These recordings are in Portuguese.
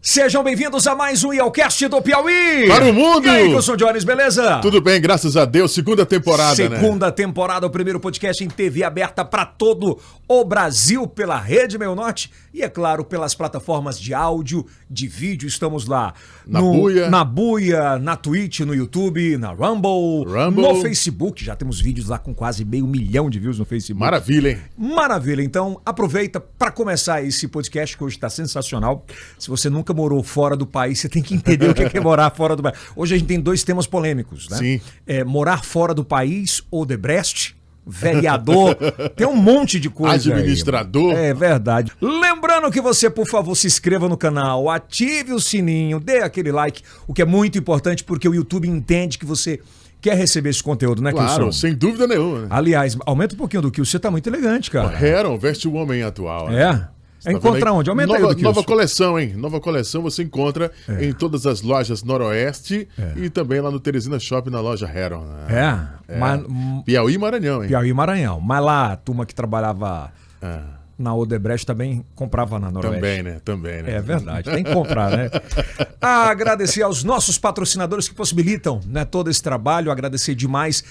Sejam bem-vindos a mais um Yelcast do Piauí! Para o mundo! E aí, Wilson Jones, beleza? Tudo bem, graças a Deus. Segunda temporada, Segunda temporada, o primeiro podcast em TV aberta para todo o Brasil, pela Rede Meio Norte e, é claro, pelas plataformas de áudio, de vídeo. Estamos lá na Buia, na Twitch, no YouTube, na Rumble, no Facebook. Já temos vídeos lá com quase 500 mil de views no Facebook. Maravilha, hein? Maravilha. Então, aproveita para começar esse podcast que hoje está sensacional. Se você nunca morou fora do país, você tem que entender o que é morar fora do país. Hoje a gente tem dois temas polêmicos, né? Sim. Morar fora do país, Odebrecht, vereador, tem um monte de coisa administrador. aí. É verdade. Lembrando que você, por favor, se inscreva no canal, ative o sininho, dê aquele like, o que é muito importante porque o YouTube entende que você quer receber esse conteúdo, né, Claro, Kilson? sem dúvida nenhuma. Né? Aliás, aumenta um pouquinho do que você tá muito elegante, cara. Heron veste o homem atual. Né? Encontrar onde? Aumenta aí do nova coleção, hein? Nova coleção você encontra em todas as lojas Noroeste e também lá no Teresina Shopping na loja Heron. Mas, Piauí e Maranhão, hein? Piauí e Maranhão. Mas lá a turma que trabalhava na Odebrecht também comprava na Noroeste. Também, né? É verdade, tem que comprar, né? Agradecer aos nossos patrocinadores que possibilitam, né, todo esse trabalho, agradecer demais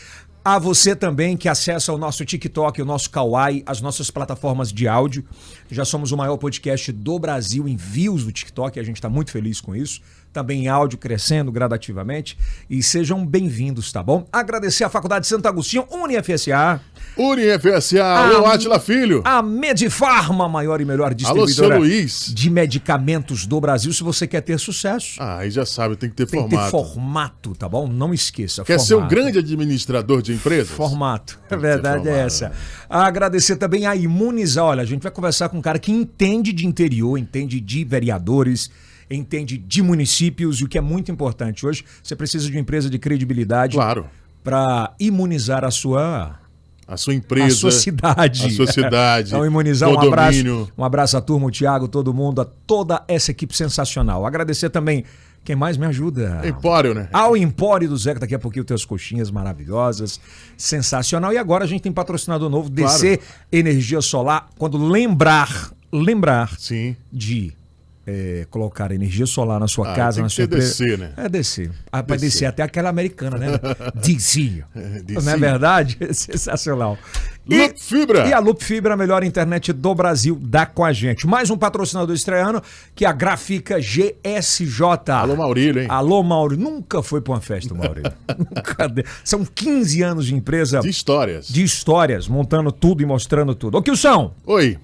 a você também que acessa o nosso TikTok, o nosso Kawaii, as nossas plataformas de áudio. Já somos o maior podcast do Brasil em views do TikTok, a gente está muito feliz com isso. Também em áudio crescendo gradativamente. E sejam bem-vindos, tá bom? Agradecer à Faculdade de Santo Agostinho, UniFSA. UniFSA, alô Átila Filho. A Medifarma, maior e melhor distribuidora de medicamentos do Brasil. Se você quer ter sucesso. Aí já sabe, tem que ter formato. Tem que ter formato, tá bom? Não esqueça. Quer ser um grande administrador de empresas? Formato. A verdade é essa. Agradecer também a Imunizar. Olha, a gente vai conversar com um cara que entende de interior, entende de vereadores, entende de municípios, e o que é muito importante hoje, você precisa de uma empresa de credibilidade para imunizar a sua empresa, a sua cidade. Então, imunizar, um abraço à turma, o Thiago, todo mundo, a toda essa equipe sensacional. Agradecer também quem mais me ajuda. Empório, né? Ao Empório do Zeca, daqui a pouquinho tem as coxinhas maravilosas, sensacional. E agora a gente tem patrocinador novo, DC Energia Solar. Quando lembrar Sim. de colocar energia solar na sua casa, na sua empresa. DC, né? DC. Vai descer até aquela americana, né? DC. Não é verdade? Sensacional. Loop Fibra. E a Loop Fibra, a melhor internet do Brasil, dá com a gente. Mais um patrocinador estreando, que é a Gráfica GSJ. Alô, Maurílio, hein? Alô, Maurílio. Nunca foi pra uma festa, Maurílio. São 15 anos de empresa. De histórias, montando tudo e mostrando tudo. Ô, Kilson. Oi.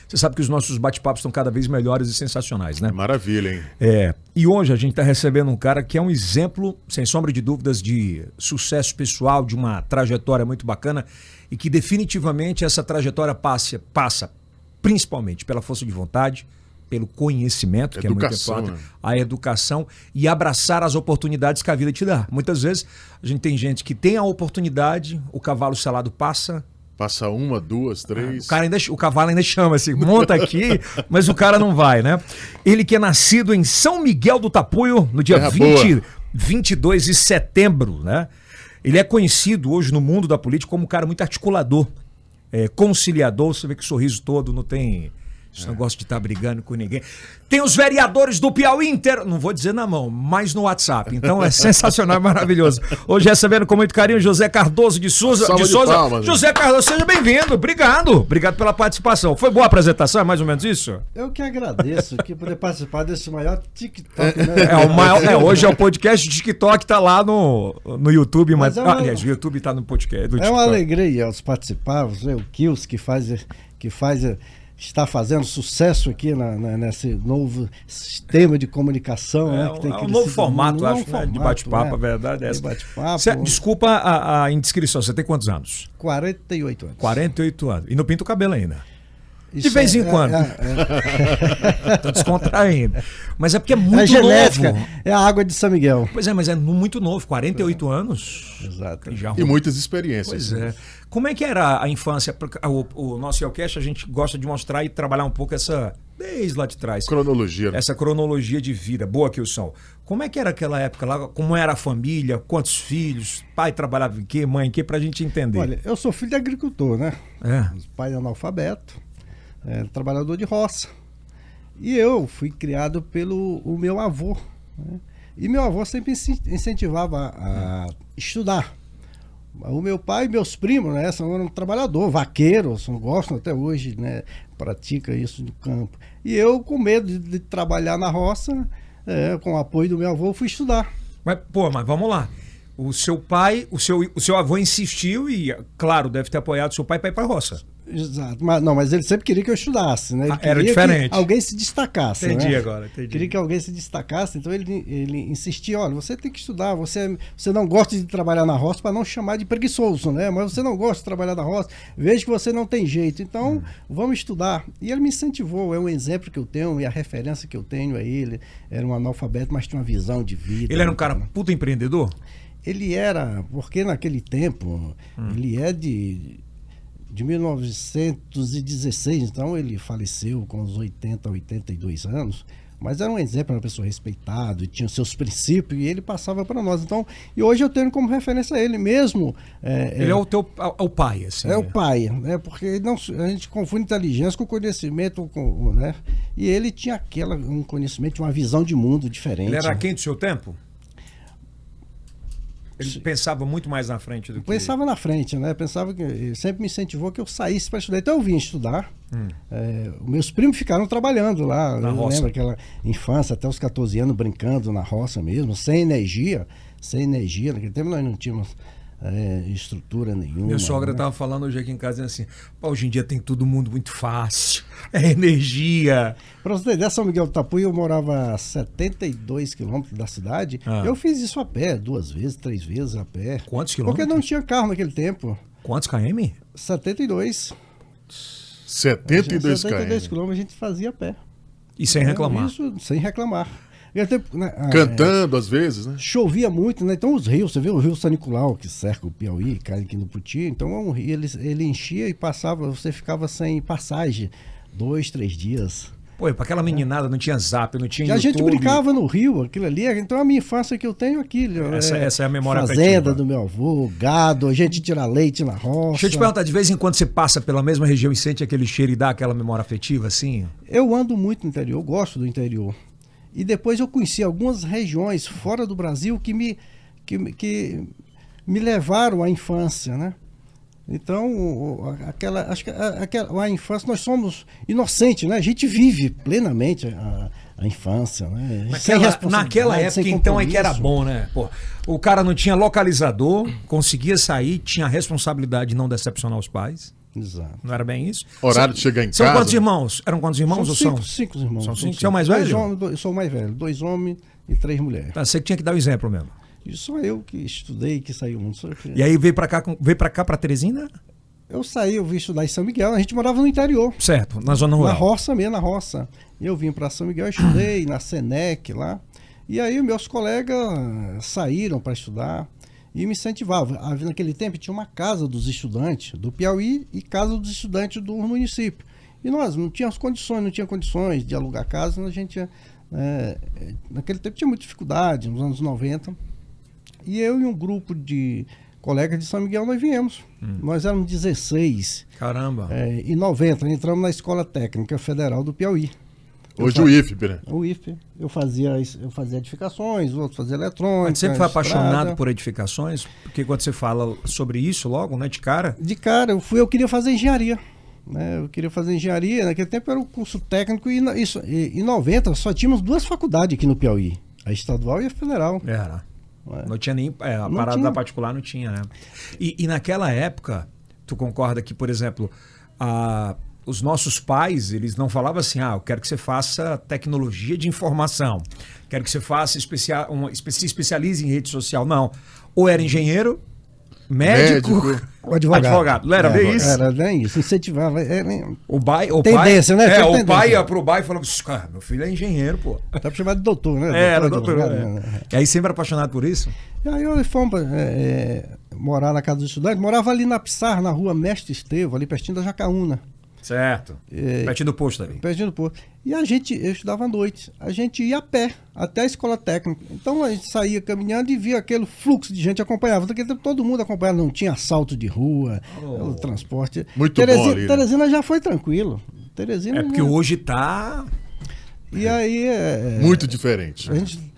Você sabe que os nossos bate-papos estão cada vez melhores e sensacionais, né? Maravilha, hein? E hoje a gente está recebendo um cara que é um exemplo, sem sombra de dúvidas, de sucesso pessoal, de uma trajetória muito bacana e que definitivamente essa trajetória passa principalmente pela força de vontade, pelo conhecimento, que é muito importante, a educação e abraçar as oportunidades que a vida te dá. Muitas vezes a gente tem gente que tem a oportunidade, o cavalo selado passa 1, 2, 3. O cavalo ainda chama assim, monta aqui, mas o cara não vai, né? Ele que é nascido em São Miguel do Tapuio, no dia 22 de setembro, né? Ele é conhecido hoje no mundo da política como um cara muito articulador, conciliador. Você vê que o sorriso todo, não tem esse negócio de estar brigando com ninguém. Tem os vereadores do Piauí inteiro, não vou dizer na mão, mas no WhatsApp. Então é sensacional, é maravilhoso. Hoje recebendo com muito carinho José Cardoso de Souza. Palmas, José Cardoso, seja bem-vindo. Obrigado pela participação. Foi boa a apresentação, é mais ou menos isso? Eu que agradeço que poder participar desse maior TikTok. Né? Hoje é o podcast de TikTok, tá lá no YouTube, mas aliás, o YouTube tá no podcast. É uma alegria participar, o Kils que está fazendo sucesso aqui nesse novo sistema de comunicação. Um novo formato, acho, de bate-papo, a verdade é essa. Desculpa a indiscrição, você tem quantos anos? 48 anos. 48 anos. E não pinta o cabelo ainda? De vez em quando. Tô descontraindo. Mas é porque é muito genética, novo. É a água de São Miguel. Pois é, mas é muito novo, 48 anos. Exato. E muitas experiências. Pois é. Como é que era a infância? O nosso Yelcast, a gente gosta de mostrar e trabalhar um pouco desde lá de trás. Cronologia. Essa cronologia de vida. Boa, Kilson. Como é que era aquela época lá? Como era a família? Quantos filhos? Pai trabalhava em quê? Mãe em quê? Pra gente entender. Olha, eu sou filho de agricultor, né? Pai analfabeto. Trabalhador de roça. E eu fui criado pelo o meu avô, né? E meu avô sempre incentivava a estudar. O meu pai e meus primos, né, são trabalhadores, vaqueiros, gostam até hoje, né, pratica isso no campo. E eu, com medo de trabalhar na roça, com o apoio do meu avô, fui estudar. Mas vamos lá. O seu pai, o seu avô insistiu e, claro, deve ter apoiado o seu pai para ir para a roça. Exato, mas ele sempre queria que eu estudasse, né? Ele era diferente. Que alguém se destacasse. Entendi, né? agora, entendi. Queria que alguém se destacasse, então ele insistia, olha, você tem que estudar, você não gosta de trabalhar na roça, para não chamar de preguiçoso, né? Mas você não gosta de trabalhar na roça, vejo que você não tem jeito, então vamos estudar. E ele me incentivou, é um exemplo que eu tenho e a referência que eu tenho a ele. Era um analfabeto, mas tinha uma visão de vida. Ele era um cara puta empreendedor? Ele era, porque naquele tempo, ele é de 1916, então ele faleceu com uns 80, 82 anos, mas era um exemplo, uma pessoa respeitada, tinha seus princípios e ele passava para nós. Então, e hoje eu tenho como referência ele mesmo. Ele é o pai, assim. É o pai, né? Porque a gente confunde inteligência com conhecimento, né? E ele tinha um conhecimento, uma visão de mundo diferente. Ele era quem do seu tempo? Ele pensava muito mais na frente do que... Pensava na frente, né? Pensava que... Ele sempre me incentivou que eu saísse para estudar. Então eu vim estudar. Meus primos ficaram trabalhando lá. Na roça. Lembro aquela infância, até os 14 anos, brincando na roça mesmo, sem energia. Sem energia. Naquele tempo nós não tínhamos estrutura nenhuma. Minha sogra estava falando hoje aqui em casa assim, hoje em dia tem todo mundo muito fácil, energia. Para você ter ideia, São Miguel do Tapuí, eu morava a 72 quilômetros da cidade. Eu fiz isso a pé, 2 vezes, 3 vezes a pé. Quantos quilômetros? Porque não tinha carro naquele tempo. Quantos km? 72. 72 quilômetros a gente fazia a pé. E sem reclamar. Isso, sem reclamar. Cantando às vezes, né? Chovia muito, né? Então os rios, você vê o rio São Nicolau, que cerca o Piauí, cai aqui no Puti, então ele enchia e passava, você ficava sem passagem 2, 3 dias. Pô, para aquela meninada não tinha Zap, não tinha YouTube. A gente brincava no rio, aquilo ali, então a minha infância que eu tenho aquilo. Essa é a memória fazenda afetiva. Do meu avô, gado, a gente tira leite na roça. Deixa eu te perguntar, de vez em quando você passa pela mesma região e sente aquele cheiro e dá aquela memória afetiva, assim? Eu ando muito no interior, eu gosto do interior. E depois eu conheci algumas regiões fora do Brasil que me levaram à infância, né? Então, acho que a infância, nós somos inocentes, né? A gente vive plenamente a infância, né? Naquela época, então, é que era bom, né? Pô, o cara não tinha localizador, conseguia sair, tinha a responsabilidade de não decepcionar os pais. Exato. Não era bem isso? Horário de chegar em casa. São quantos irmãos? Eram quantos irmãos ou são? 5 irmãos. São 5. Você é o mais velho? Eu sou o mais velho. 2 homens e 3 mulheres. Você que tinha que dar o exemplo mesmo. E só eu que estudei, que saiu muito. E aí veio pra cá pra Teresina? Eu vim estudar em São Miguel. A gente morava no interior. Certo, na zona rural. Na roça mesmo, na roça. Eu vim para São Miguel, estudei na Senec lá. E aí meus colegas saíram para estudar. E me incentivava. Naquele tempo tinha uma casa dos estudantes do Piauí e casa dos estudantes do município. E nós não tínhamos condições de alugar casa. A gente, naquele tempo tinha muita dificuldade, nos anos 90. E eu e um grupo de colegas de São Miguel, nós viemos. Nós éramos 16. Caramba. Em 90, entramos na Escola Técnica Federal do Piauí. Hoje o IFP, né? O IFP. Eu fazia edificações, outros faziam eletrônica. Mas sempre foi apaixonado por edificações? Porque quando você fala sobre isso logo, né, de cara? De cara, eu queria fazer engenharia. Né? Eu queria fazer engenharia. Naquele tempo era o curso técnico e em 90 só tínhamos 2 faculdades aqui no Piauí. A estadual e a federal. Era. Não tinha nem... a parada da particular não tinha, né? E naquela época, tu concorda que, por exemplo, os nossos pais, eles não falavam assim, eu quero que você faça tecnologia de informação, quero que você faça se especialize em rede social. Não. Ou era engenheiro, médico ou advogado. Não era bem isso? Era bem isso. Incentivava. Tendência, né? O pai ia pro bar e falava, cara, meu filho é engenheiro, pô. Dá pra chamar de doutor, né? Era doutor. E aí sempre era apaixonado por isso? E aí eu fomos morar na casa dos estudantes. Morava ali na Pissar, na rua Mestre Estevão, ali pertinho da Jacaúna. Certo. Pertinho do posto ali. Pertinho do posto. E eu estudava à noite. A gente ia a pé até a escola técnica. Então a gente saía caminhando e via aquele fluxo de gente acompanhava. Porque todo mundo acompanhava, não tinha assalto de rua, o transporte. Muito bom ali, né? Teresina já foi tranquilo. Teresina porque hoje tá... E aí... Muito diferente. A gente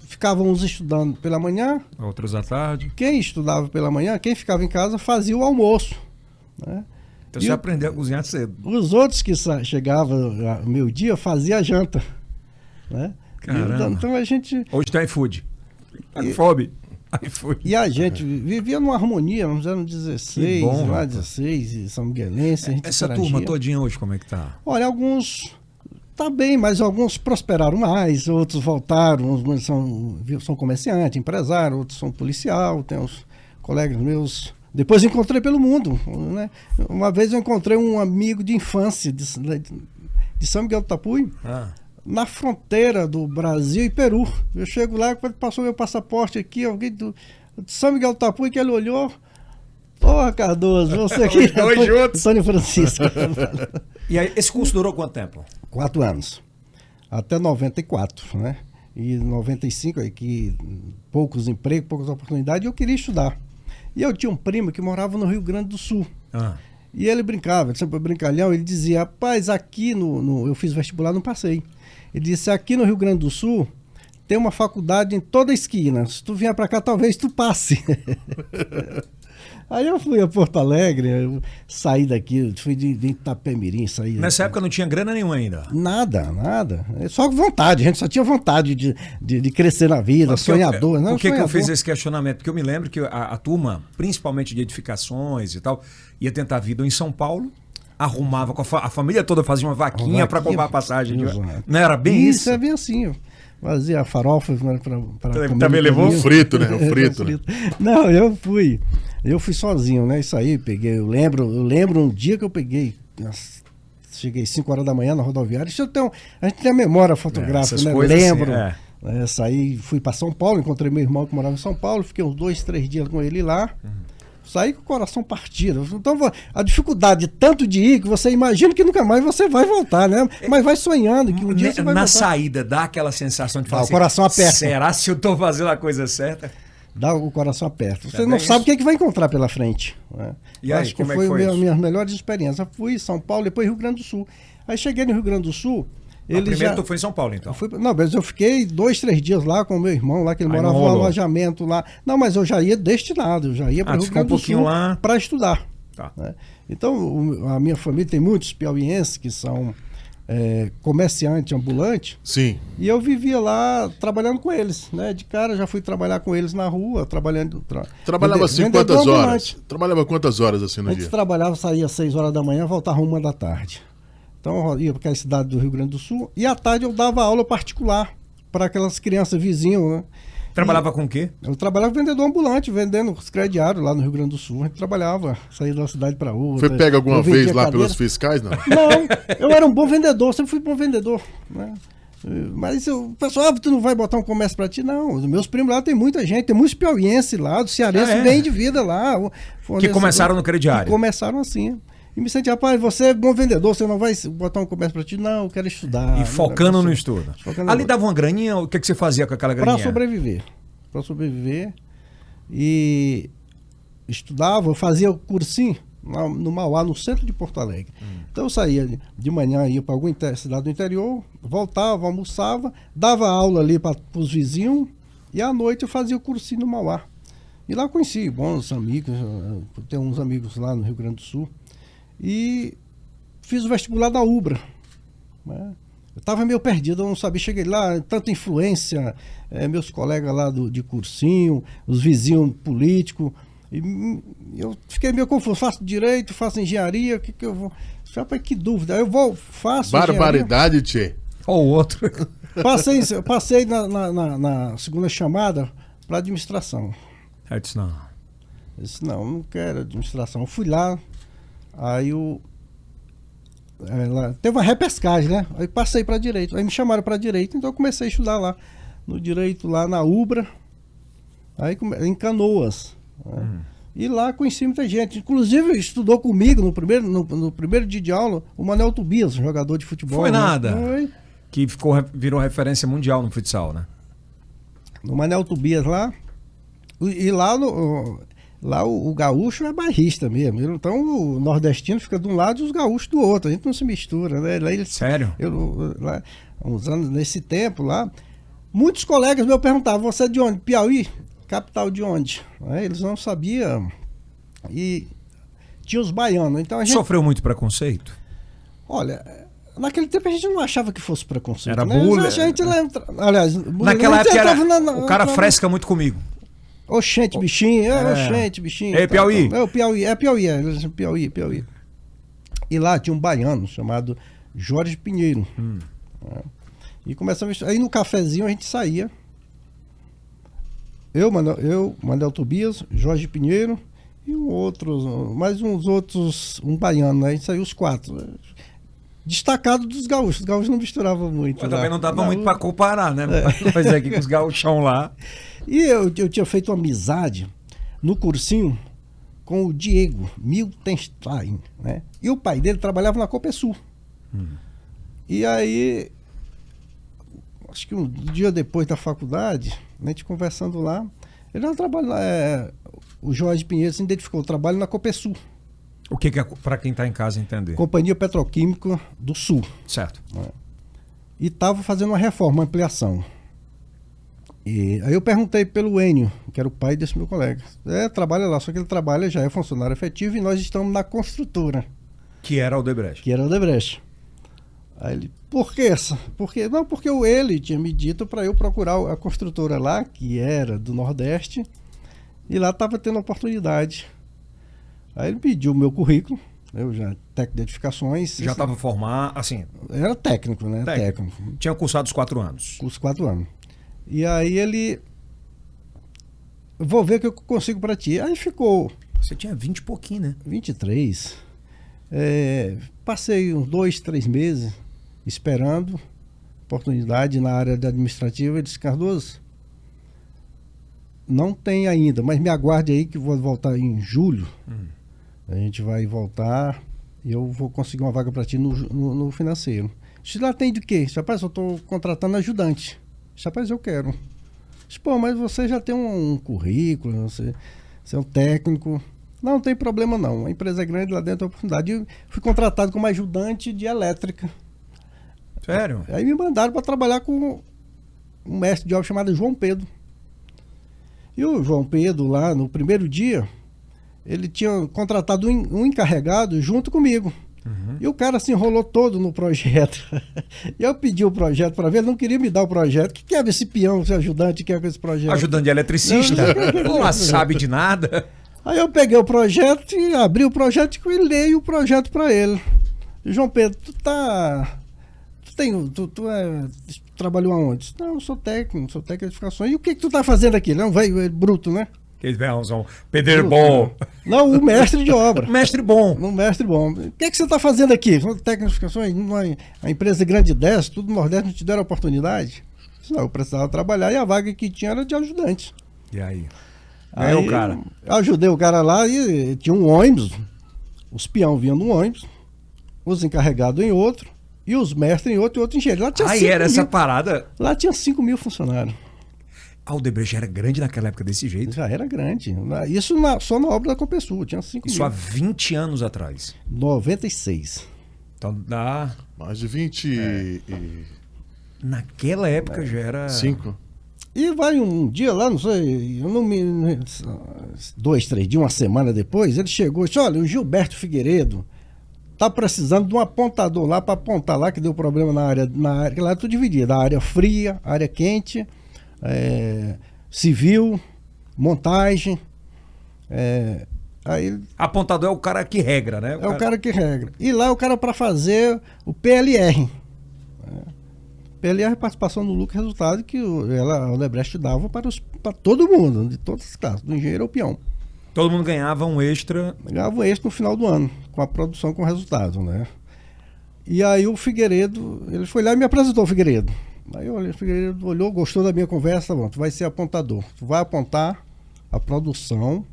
ficava uns estudando pela manhã. Outros à tarde. Quem estudava pela manhã, quem ficava em casa fazia o almoço, né? Então você aprendeu a cozinhar cedo. Os outros que chegavam ao meio-dia faziam a janta, né? Caramba. Então a gente... Hoje tem iFood. Fome. iFood. E a gente vivia numa harmonia, nós éramos 16, bom, lá 16, e São Miguelense. Essa turma todinha hoje, como é que tá? Olha, alguns tá bem, mas alguns prosperaram mais, outros voltaram, uns são comerciantes, empresários, outros são policial, tem uns colegas meus. Depois encontrei pelo mundo, né? Uma vez eu encontrei um amigo de infância de São Miguel do Tapuí, na fronteira do Brasil e Peru. Eu chego lá, quando passou meu passaporte aqui, alguém de São Miguel do Tapuí, que ele olhou, porra, Cardoso, você aqui, Os dois juntos. Antônio Francisco. E aí, esse curso durou quanto tempo? 4 anos, até 94, né? E em 95, aí que poucos empregos, poucas oportunidades, e eu queria estudar. E eu tinha um primo que morava no Rio Grande do Sul. E ele brincava, ele sempre brincalhão, ele dizia, rapaz, aqui eu fiz vestibular, não passei. Ele disse, aqui no Rio Grande do Sul tem uma faculdade em toda a esquina. Se tu vier para cá, talvez tu passe. Aí eu fui a Porto Alegre, eu saí daqui, fui de Itapemirim, saí. Nessa época não tinha grana nenhuma ainda? Nada. Só vontade, a gente só tinha vontade de crescer na vida, mas sonhador. Por que eu fiz esse questionamento? Porque eu me lembro que a turma, principalmente de edificações e tal, ia tentar vida em São Paulo, arrumava, a família toda fazia uma vaquinha para comprar a passagem. Não era bem isso? Isso é bem assim, fazia farofa para comer. Também levou? Frito, né? O frito, né? Não, eu fui sozinho, né? Isso aí, peguei. Eu lembro um dia que eu peguei. Cheguei 5 horas da manhã na rodoviária. A gente tem a memória fotográfica, né? Lembro. Assim, saí, fui para São Paulo, encontrei meu irmão que morava em São Paulo, fiquei uns 2, 3 dias com ele lá. Saí com o coração partido. Então, a dificuldade tanto de ir que você imagina que nunca mais você vai voltar, né? Mas vai sonhando que um dia você vai voltar. Na saída, dá aquela sensação de falar assim, o coração aperta. Será se eu estou fazendo a coisa certa? Dá o coração aperto. Você não sabe o que é que vai encontrar pela frente, né? E aí, acho que foi as minhas melhores experiências. Eu fui em São Paulo, depois Rio Grande do Sul. Aí cheguei no Rio Grande do Sul. Primeiro tu foi em São Paulo, então? Mas eu fiquei 2, 3 dias lá com o meu irmão, lá que ele morava no alojamento lá. Não, mas eu já ia destinado, eu já ia para o Rio Grande do Sul para estudar. Tá. Né? Então, a minha família tem muitos piauienses que são comerciante ambulante. Sim. E eu vivia lá trabalhando com eles, né? De cara já fui trabalhar com eles na rua, trabalhando. Trabalhava assim quantas horas? Trabalhava quantas horas assim no dia? A gente trabalhava, saía às 6 horas da manhã, voltava 1 da tarde. Então eu ia para aquela cidade do Rio Grande do Sul e à tarde eu dava aula particular para aquelas crianças vizinhas, né? Trabalhava com o quê? Eu trabalhava vendedor ambulante, vendendo os crediários lá no Rio Grande do Sul. A gente trabalhava, saía de uma cidade para outra. Foi pego alguma vez lá pelos fiscais, não? Não, eu era um bom vendedor, sempre fui bom vendedor, né? Mas o pessoal, tu não vai botar um comércio para ti? Não, os meus primos lá tem muita gente, tem muitos piauienses lá, do cearense bem de vida lá. Que começaram no crediário. Que começaram assim. E me senti, rapaz, você é bom vendedor, você não vai botar um comércio para ti? Não, eu quero estudar. E focando no estudo. Ali dava uma graninha, o que você fazia com aquela graninha? Para sobreviver. E estudava, eu fazia o cursinho no Mauá, no centro de Porto Alegre. Então eu saía de manhã, ia para alguma cidade do interior, voltava, almoçava, dava aula ali para os vizinhos e à noite eu fazia o cursinho no Mauá. E lá conheci bons amigos, tenho uns amigos lá no Rio Grande do Sul. E fiz o vestibular da UBRA, né? Eu estava meio perdido, eu não sabia, cheguei lá, tanta influência, meus colegas lá de cursinho, os vizinhos políticos, e eu fiquei meio confuso, faço direito, faço engenharia, o que eu vou... Rapaz, que dúvida, eu faço barbaridade, tchê. Ou outro. Passei na segunda chamada para administração. Eu disse, não. Não quero administração. Eu fui lá, aí teve uma repescagem, né? Aí passei para direito. Aí me chamaram para direito, então eu comecei a estudar lá no direito, lá na UBRA, aí em Canoas. Né? E lá conheci muita gente. Inclusive estudou comigo no primeiro dia de aula o Manuel Tobias, jogador de futebol. Foi nada. Foi. Que virou referência mundial no futsal, né? No Manuel Tobias lá. E lá Lá o gaúcho é bairrista mesmo. Então o nordestino fica de um lado e os gaúchos do outro. A gente não se mistura, né? Lá eles, Sério? Lá, uns anos nesse tempo lá, muitos colegas meus perguntavam: você é de onde? Piauí? Capital de onde? Eles não sabiam. E tinha os baianos. Então a gente... Sofreu muito preconceito? Olha, naquele tempo a gente não achava que fosse preconceito. Era né? bullying. A gente lembra. Aliás, naquela época era, o cara fresca muito comigo. Oxente, bichinho, oxente, bichinho. É Piauí. É o Piauí, Piauí. E lá tinha um baiano chamado Jorge Pinheiro. E começamos. Aí no cafezinho a gente saía. Eu, Manuel Tobias, Jorge Pinheiro e mais uns outros, um baiano, né? A gente saiu os 4. Destacado dos gaúchos. Os gaúchos não misturavam muito. Mas também não dava muito para comparar, né? Mas aqui com os gaúchão lá. E eu tinha feito uma amizade no cursinho com o Diego Miltenstein, né? E o pai dele trabalhava na Copesul. E aí, acho que um dia depois da faculdade, a gente conversando lá, ele não trabalha, o Jorge Pinheiro se identificou o trabalho na Copesul. O que é para quem está em casa entender? Companhia Petroquímica do Sul. Certo. Né? E estava fazendo uma reforma, uma ampliação. E aí eu perguntei pelo Enio, que era o pai desse meu colega. Trabalha lá, só que ele trabalha, já é funcionário efetivo e nós estamos na construtora. Que era a Odebrecht. Aí ele, por que essa? Não, porque ele tinha me dito para eu procurar a construtora lá, que era do Nordeste, e lá estava tendo oportunidade. Aí ele pediu o meu currículo, eu já técnico de edificações. Já estava formado, assim... Era técnico, né? Técnico. Tinha cursado os 4 anos. Curso 4 anos. E aí ele... Vou ver o que eu consigo para ti. Aí ficou... Você tinha 20 e pouquinho, né? 23. Passei uns 2, 3 meses esperando oportunidade na área de administrativa. Ele disse: Cardoso, não tem ainda, mas me aguarde aí que eu vou voltar em julho. A gente vai voltar e eu vou conseguir uma vaga para ti no financeiro. Se lá tem de quê? Rapaz, eu estou contratando ajudante. Rapaz, eu quero. Pô, mas você já tem um currículo, você é um técnico. Não tem problema não. A empresa é grande, lá dentro tem oportunidade. Eu fui contratado como ajudante de elétrica. Sério? Aí me mandaram para trabalhar com um mestre de obra chamado João Pedro. E o João Pedro, lá no primeiro dia, ele tinha contratado um encarregado junto comigo. E o cara se enrolou todo no projeto. E eu pedi o projeto para ver, ele não queria me dar o projeto. O que é esse peão, esse ajudante que é com esse projeto? Ajudante de eletricista? Não sabe de nada. Aí eu peguei o projeto e abri o projeto e leio o projeto para ele. João Pedro, tu trabalhou aonde? Não, eu sou técnico de edificações. E o que tu tá fazendo aqui? Não, velho, bruto, né? Aqueles velhãozão, pedreiro bom. Não, o mestre de obra. Mestre bom. O mestre bom. O que você tá fazendo aqui? Técnico de edificações, a empresa grande dessa, tudo no Nordeste, não te deram oportunidade? Não, eu precisava trabalhar e a vaga que tinha era de ajudante. E aí? Aí o cara? Eu ajudei o cara lá e tinha um ônibus, os peão vinham num ônibus, os encarregados em outro, e os mestres em outro e outro engenheiro. Lá tinha era essa parada? Lá tinha 5.000 funcionários. A Odebrecht era grande naquela época desse jeito? Já era grande. Isso só na obra da Copesul, tinha 5.000. Isso há 20 anos atrás? 96. Então dá... Mais de 20 Naquela época já era... 5. E vai um dia lá, não sei, 2, 3 dias, uma semana depois, ele chegou e disse: olha, o Gilberto Figueiredo tá precisando de um apontador lá para apontar lá, que deu problema na área, que lá é tudo dividido, a área fria, a área quente, civil, montagem. Aí, apontador é o cara que regra, né? O cara que regra. E lá o cara para fazer o PLR. PLR é participação no lucro e resultado que a Odebrecht dava para todo mundo, de todas as classes, do engenheiro ao peão. Todo mundo ganhava um extra? Ganhava um extra no final do ano, com a produção, com o resultado, né? E aí o Figueiredo, ele foi lá e me apresentou o Figueiredo. Aí o Figueiredo olhou, gostou da minha conversa, bom, tu vai ser apontador. Tu vai apontar a produção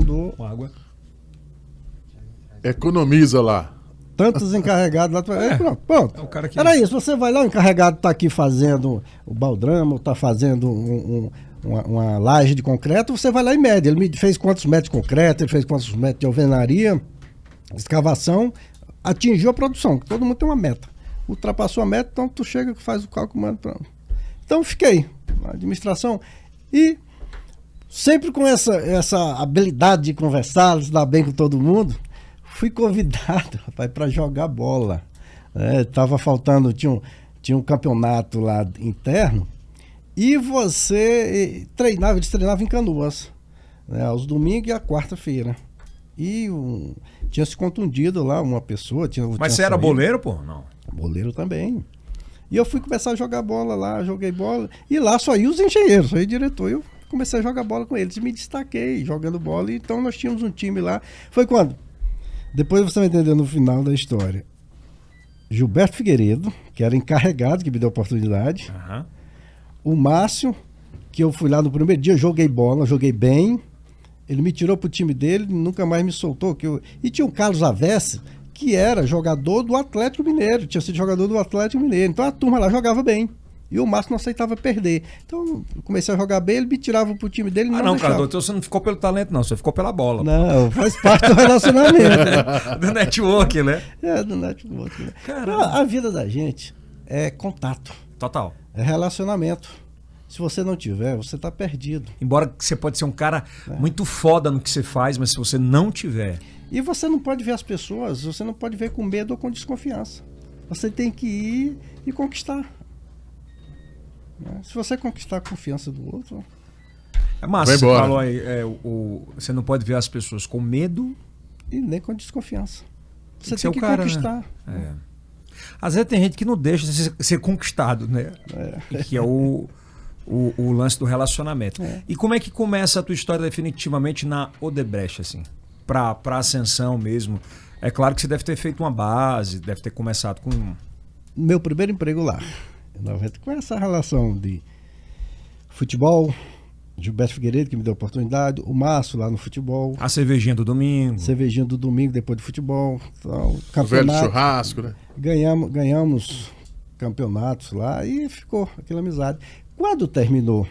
do... Com água. Economiza lá. Tantos encarregados lá. Pronto. É o cara que... Era isso, você vai lá, o encarregado está aqui fazendo o baldrama, está fazendo uma laje de concreto, você vai lá e mede. Ele me fez quantos metros de concreto, ele fez quantos metros de alvenaria, escavação, atingiu a produção. Todo mundo tem uma meta. Ultrapassou a meta, então tu chega, faz o cálculo, manda pra... Então fiquei na administração e sempre com essa habilidade de conversar, de se dar bem com todo mundo, fui convidado, rapaz, para jogar bola. Tava faltando, tinha um campeonato lá interno e eles treinavam em Canoas, né, aos domingos e à quarta-feira. E tinha se contundido lá uma pessoa. Mas você era boleiro, pô? Não. Boleiro também. E eu fui começar a jogar bola lá, joguei bola. E lá só ia os engenheiros, só ia o diretor. Eu comecei a jogar bola com eles e me destaquei jogando bola. Então nós tínhamos um time lá. Foi quando? Depois você vai entender no final da história. Gilberto Figueiredo, que era encarregado, que me deu a oportunidade. Uhum. O Márcio, que eu fui lá no primeiro dia, joguei bola, joguei bem. Ele me tirou pro time dele, nunca mais me soltou. E tinha o Carlos Avesse, que era jogador do Atlético Mineiro, tinha sido jogador do Atlético Mineiro. Então a turma lá jogava bem. E o Márcio não aceitava perder. Então eu comecei a jogar bem, ele me tirava pro time dele e não Cardoso, então você não ficou pelo talento, não, você ficou pela bola. Não, faz parte do relacionamento. Né? Do network, né? Do network. Né? A vida da gente é contato. Total. É relacionamento. Se você não tiver, você tá perdido. Embora você pode ser um cara muito foda no que você faz, mas se você não tiver... E você não pode ver as pessoas, você não pode ver com medo ou com desconfiança. Você tem que ir e conquistar. Se você conquistar a confiança do outro... É massa, você falou aí, você não pode ver as pessoas com medo... E nem com desconfiança. Você tem que cara, conquistar. Né? Às vezes tem gente que não deixa ser conquistado, né? Que é o lance do relacionamento. E como é que começa a tua história definitivamente na Odebrecht, assim? Pra ascensão mesmo. É claro que você deve ter feito uma base, deve ter começado com... Meu primeiro emprego lá. Com essa relação de futebol, Gilberto Figueiredo, que me deu a oportunidade, o Márcio lá no futebol. A cervejinha do domingo. Cervejinha do domingo, depois do futebol. Então, o velho churrasco, né? Ganhamos campeonatos lá e ficou aquela amizade. Quando terminou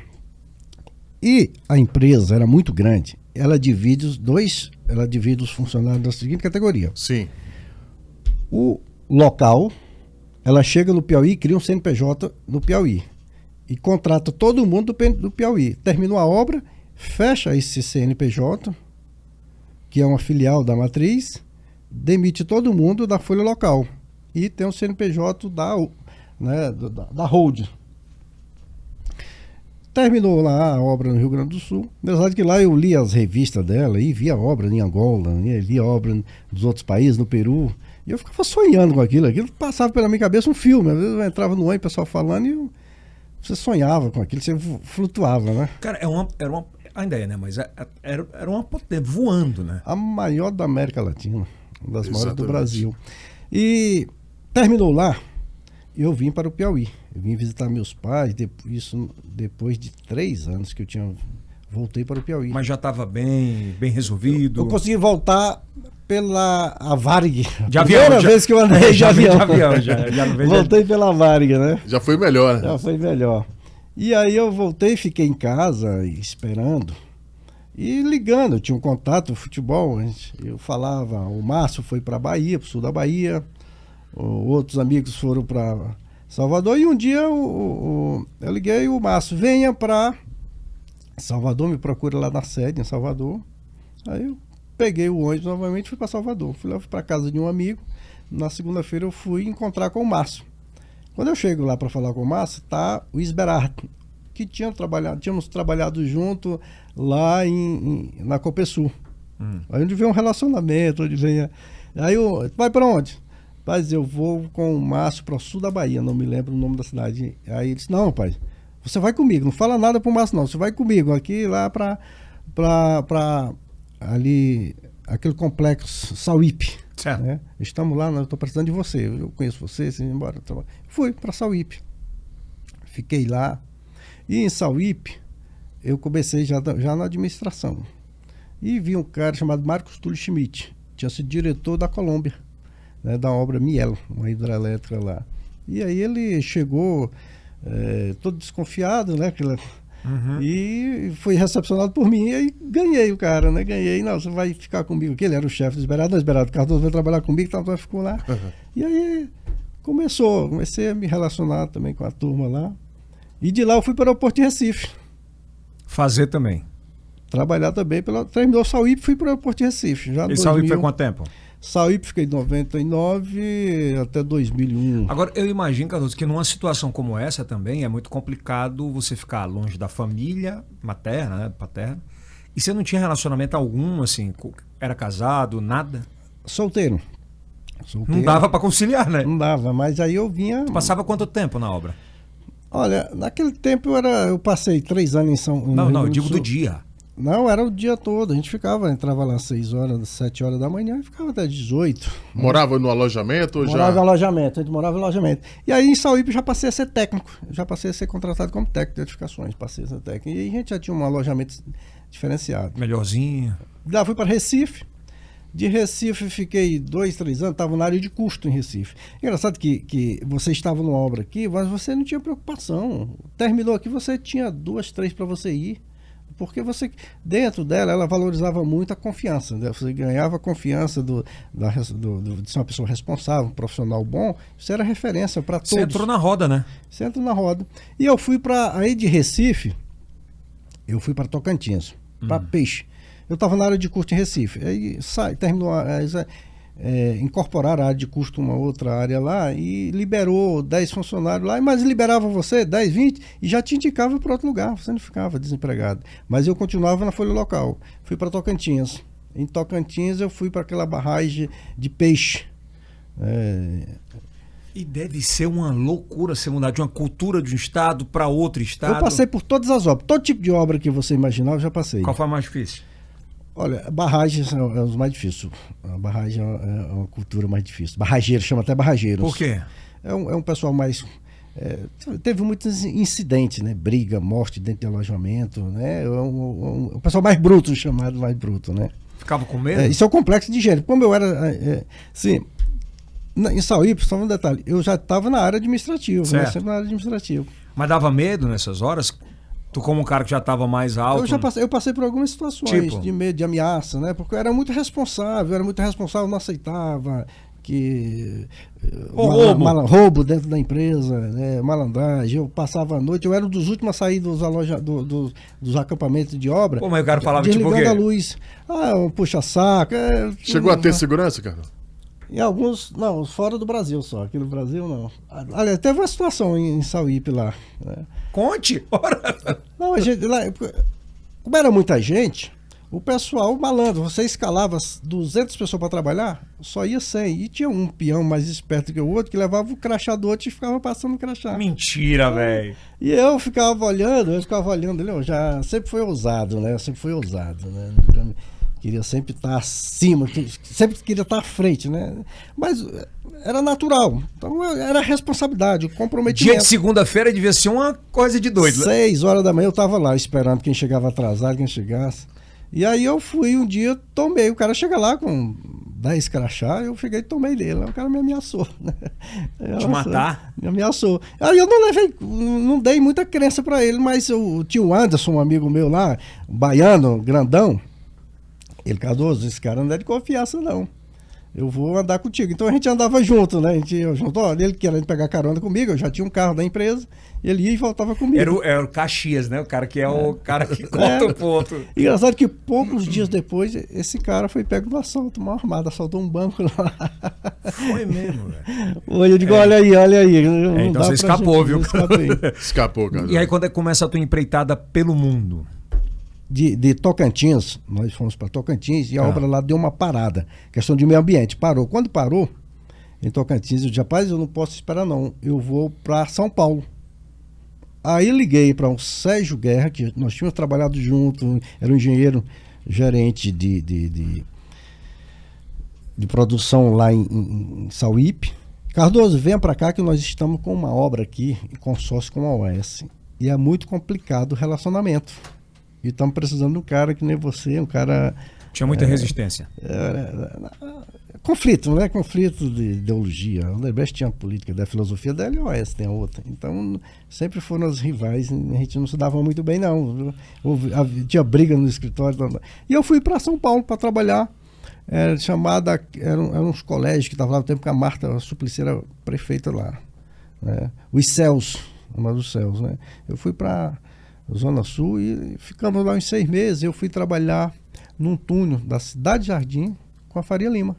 e a empresa era muito grande, ela divide os funcionários da seguinte categoria. Sim. O local, ela chega no Piauí, cria um CNPJ no Piauí e contrata todo mundo do Piauí. Terminou a obra, fecha esse CNPJ, que é uma filial da matriz, demite todo mundo da folha local e tem um CNPJ da holding. Terminou lá a obra no Rio Grande do Sul. Apesar que lá eu li as revistas dela e via obra em Angola, via obra nos outros países, no Peru. E eu ficava sonhando com aquilo. Aquilo passava pela minha cabeça um filme. Às vezes eu entrava no ônibus, o pessoal falando, e você sonhava com aquilo, você flutuava, né? Cara, ainda é, né? Mas era uma potência, voando, né? A maior da América Latina, uma das maiores do Brasil. E terminou lá, eu vim para o Piauí. Eu vim visitar meus pais, isso depois de 3 anos que eu voltei para o Piauí. Mas já estava bem resolvido? Eu consegui voltar pela Varig. De avião. Primeira vez que eu andei de avião. Voltei pela Varig, né? Já foi melhor, né? Já foi melhor. E aí eu voltei, fiquei em casa esperando e ligando. Eu tinha um contato no futebol. Eu falava, o Márcio foi para a Bahia, para o sul da Bahia. Outros amigos foram para Salvador. E um dia eu liguei, o Márcio, venha para Salvador, me procura lá na sede em Salvador. Aí eu peguei o ônibus novamente e fui para Salvador. Fui lá para casa de um amigo. Na segunda-feira eu fui encontrar com o Márcio. Quando eu chego lá para falar com o Márcio, tá o Isberard, que tínhamos trabalhado junto lá na Copesul. Aí onde vem um relacionamento, onde vem... Aí vai para onde? Mas eu vou com o Márcio para o sul da Bahia, não me lembro o nome da cidade. Aí ele disse, não, pai, você vai comigo, não fala nada pro Márcio não, você vai comigo aqui lá para ali, aquele complexo Sauípe. Né? Estamos lá, eu estou precisando de você, eu conheço você, você embora. Fui para Sauípe, fiquei lá. E em Sauípe, eu comecei já na administração. E vi um cara chamado Marcos Túlio Schmidt, tinha sido diretor da Colômbia, né, da obra Miel, uma hidrelétrica lá. E aí ele chegou todo desconfiado, né? E fui recepcionado por mim e aí ganhei o cara, né? Ganhei, não, você vai ficar comigo aqui. Ele era o chefe do Esberado, Esberado Cardoso vai trabalhar comigo, então ficou lá. E aí comecei a me relacionar também com a turma lá. E de lá eu fui para o aeroporto de Recife. Fazer também. Trabalhar também, terminou o Sauípe, fui para o aeroporto de Recife. Já e Sauípe foi quanto tempo? Sauípe fiquei de 99 até 2001. Agora, eu imagino, Cardoso, que numa situação como essa também é muito complicado você ficar longe da família materna, né, paterna, e você não tinha relacionamento algum, assim, era casado, nada? Solteiro. Não dava para conciliar, né? Não dava, mas aí eu vinha... Tu passava quanto tempo na obra? Olha, naquele tempo eu passei 3 anos em São... Não, eu digo do dia. Não, era o dia todo. A gente entrava lá às 6 horas, 7 horas da manhã e ficava até 18. Morava no alojamento ou morava em alojamento, a gente morava em alojamento. E aí em Sauípe eu já passei a ser técnico. Eu já passei a ser contratado como técnico de edificações, passei a ser técnico. E aí a gente já tinha um alojamento diferenciado. Melhorzinho. Lá fui para Recife. De Recife fiquei 2, 3 anos, estava na área de custo em Recife. Engraçado que você estava numa obra aqui, mas você não tinha preocupação. Terminou aqui, você tinha 2, 3 para você ir. Porque você, dentro dela, ela valorizava muito a confiança. Né? Você ganhava a confiança de ser uma pessoa responsável, um profissional bom. Isso era referência para todos. Você entrou na roda, né? Você entrou na roda. E eu fui aí de Recife, eu fui para Tocantins, para Peixe. Eu estava na área de custo em Recife. Aí terminou incorporar a área de custo uma outra área lá e liberou 10 funcionários lá, mas liberava você 10, 20 e já te indicava para outro lugar, você não ficava desempregado. Mas eu continuava na folha local. Fui para Tocantins. Em Tocantins eu fui para aquela barragem de peixe. E deve ser uma loucura você mudar de uma cultura de um estado para outro estado. Eu passei por todas as obras, todo tipo de obra que você imaginar eu já passei. Qual foi a mais difícil? Olha, barragens é os mais difíceis. A barragem é uma cultura mais difícil. Barrageiro, chama até barrageiros. Por quê? É um pessoal mais... teve muitos incidentes, né? Briga, morte dentro de alojamento, né? Um pessoal mais bruto, chamado mais bruto, né? Ficava com medo? Isso é o complexo de gênero. Como eu era... em Sauípe, só um detalhe, eu já estava na área administrativa, né? Sempre na área administrativa. Mas dava medo nessas horas? Tu como um cara que já estava mais alto... Eu passei por algumas situações de medo, de ameaça, né? Porque eu era muito responsável, não aceitava que... roubo dentro da empresa, né? Malandragem. Eu passava a noite, eu era um dos últimos a sair dos acampamentos de obra. Pô, mas o cara falava tipo o quê? Desligando a luz. Puxa-saco. Chegou a ter segurança, cara? Em alguns, não, fora do Brasil só. Aqui no Brasil, não. Aliás, teve uma situação em Sauípe lá. Né? Conte! Ora. Não, a gente, lá, como era muita gente, o pessoal malandro, você escalava 200 pessoas para trabalhar, só ia 100. E tinha um peão mais esperto que o outro que levava o crachá do outro e ficava passando o crachá. Mentira, velho. E eu ficava olhando, ele já sempre foi ousado, né? Queria sempre estar acima, sempre queria estar à frente, né? Mas era natural. Então era responsabilidade, comprometimento. Dia de segunda-feira devia ser uma coisa de doido. 6 horas da manhã eu estava lá esperando quem chegava atrasado, quem chegasse. E aí eu fui um dia, tomei. O cara chega lá com 10 crachá, eu cheguei e tomei dele. O cara me ameaçou. Né? Te matar? Me ameaçou. Aí eu não dei muita crença para ele, mas o tio Anderson, um amigo meu lá, baiano, grandão, ele, Cardoso, esse cara não é de confiança, não. Eu vou andar contigo. Então a gente andava junto, né? A gente ia junto. Olha, ele querendo pegar carona comigo, eu já tinha um carro da empresa, ele ia e voltava comigo. Era o Caxias, né? O cara que é o cara que conta o ponto. Engraçado que poucos dias depois, esse cara foi pego no assalto, mal armado, assaltou um banco lá. Foi mesmo, velho. Eu digo, olha aí. Então você escapou, viu? Escapou, cara. E aí quando começa a tua empreitada pelo mundo? De Tocantins, nós fomos para Tocantins e a obra lá deu uma parada, questão de meio ambiente, parou. Quando parou, em Tocantins, eu disse, rapaz, eu não posso esperar não, eu vou para São Paulo. Aí liguei para um Sérgio Guerra, que nós tínhamos trabalhado junto, era um engenheiro gerente de produção lá em Sauípe. Cardoso, venha para cá que nós estamos com uma obra aqui, em consórcio com a OAS, e é muito complicado o relacionamento. E estamos precisando de um cara que nem você, um cara Tinha muita resistência. Conflito, né? Conflito de ideologia. O Odebrecht tinha a política da filosofia dela e o OAS tem a outra. Então, sempre foram as rivais. A gente não se dava muito bem, não. Tinha briga no escritório. E eu fui para São Paulo para trabalhar. Eram uns colégios que estavam lá no tempo que a Marta Suplicy era prefeita lá. Né? Os Céus, uma dos Céus, né? Eu fui para Zona Sul e ficamos lá uns 6 meses. Eu fui trabalhar num túnel da Cidade Jardim com a Faria Lima.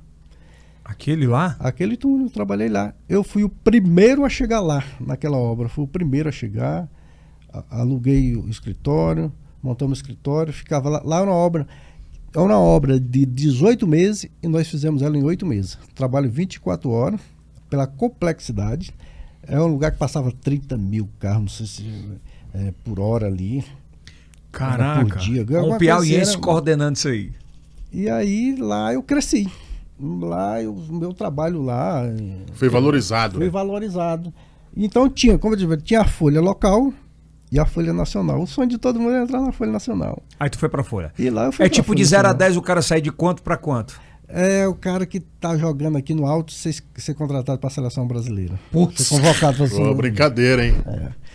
Aquele lá? Aquele túnel, eu trabalhei lá. Eu fui o primeiro a chegar lá, naquela obra. Fui o primeiro a chegar, aluguei o escritório, montamos o escritório, ficava lá na obra. É uma obra de 18 meses e nós fizemos ela em 8 meses. Trabalho 24 horas, pela complexidade. É um lugar que passava 30 mil carros, não sei se por hora ali. Caraca, por dia. Um piauiense coordenando isso aí. E aí lá eu cresci. Lá, o meu trabalho lá... Foi valorizado. Foi valorizado. Então tinha, como eu disse, tinha a Folha Local e a Folha Nacional. O sonho de todo mundo era entrar na Folha Nacional. Aí tu foi pra Folha. E lá eu fui tipo de 0 a 10 o cara sai de quanto pra quanto? É o cara que tá jogando aqui no alto ser contratado pra seleção brasileira. Putz. Ser convocado pra Pô, brincadeira, hein?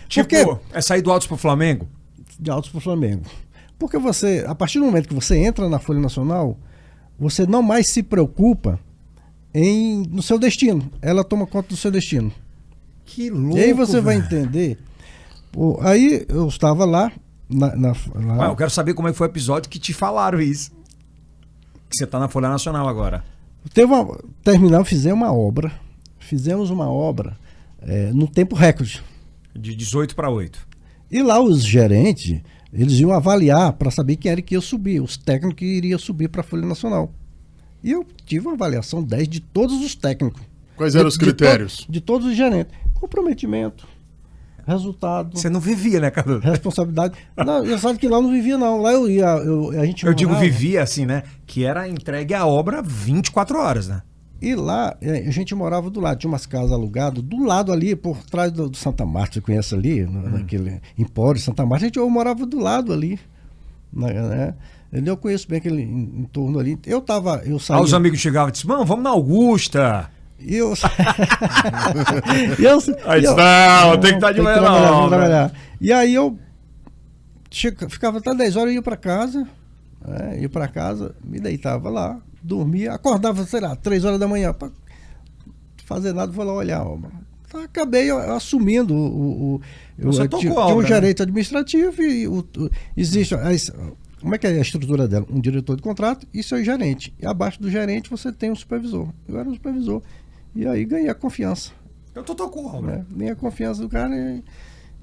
Tipo, é sair do Altos pro Flamengo? De Altos pro Flamengo. Porque você, a partir do momento que você entra na Folha Nacional, você não mais se preocupa no seu destino. Ela toma conta do seu destino. Que louco. E aí você vai entender. Aí eu estava lá. Eu quero saber como é que foi o episódio que te falaram isso. Que você está na Folha Nacional agora. Fizemos uma obra no tempo recorde. De 18 para 8. E lá os gerentes, eles iam avaliar para saber quem era que ia subir, os técnicos que iriam subir para a Folha Nacional. E eu tive uma avaliação 10 de todos os técnicos. Quais eram os critérios? De todos os gerentes. Comprometimento, resultado. Você não vivia, né, Carlos? Responsabilidade. Não, eu sabe que lá eu não vivia, não. Lá eu ia. Eu digo vivia assim, né? Que era entregue a obra 24 horas, né? E lá, a gente morava do lado, tinha umas casas alugadas, do lado ali, por trás do Santa Marta, você conhece ali, naquele Empório Santa Marta, eu morava do lado ali, né? Eu conheço bem aquele entorno ali. Eu saía... os amigos chegavam e disseram, mano, vamos na Augusta. Não, tem que estar de manhã na obra. E aí eu ficava até 10 horas e ia para casa, me deitava lá, dormia, acordava, sei lá, 3 horas da manhã, para fazer nada, vou lá olhar a obra. Então, acabei assumindo tinha um gerente administrativo e existe... Como é que é a estrutura dela? Um diretor de contrato e seu gerente. E abaixo do gerente você tem um supervisor. Eu era um supervisor. E aí ganhei a confiança. Eu tô com a obra. Ganhei a confiança do cara.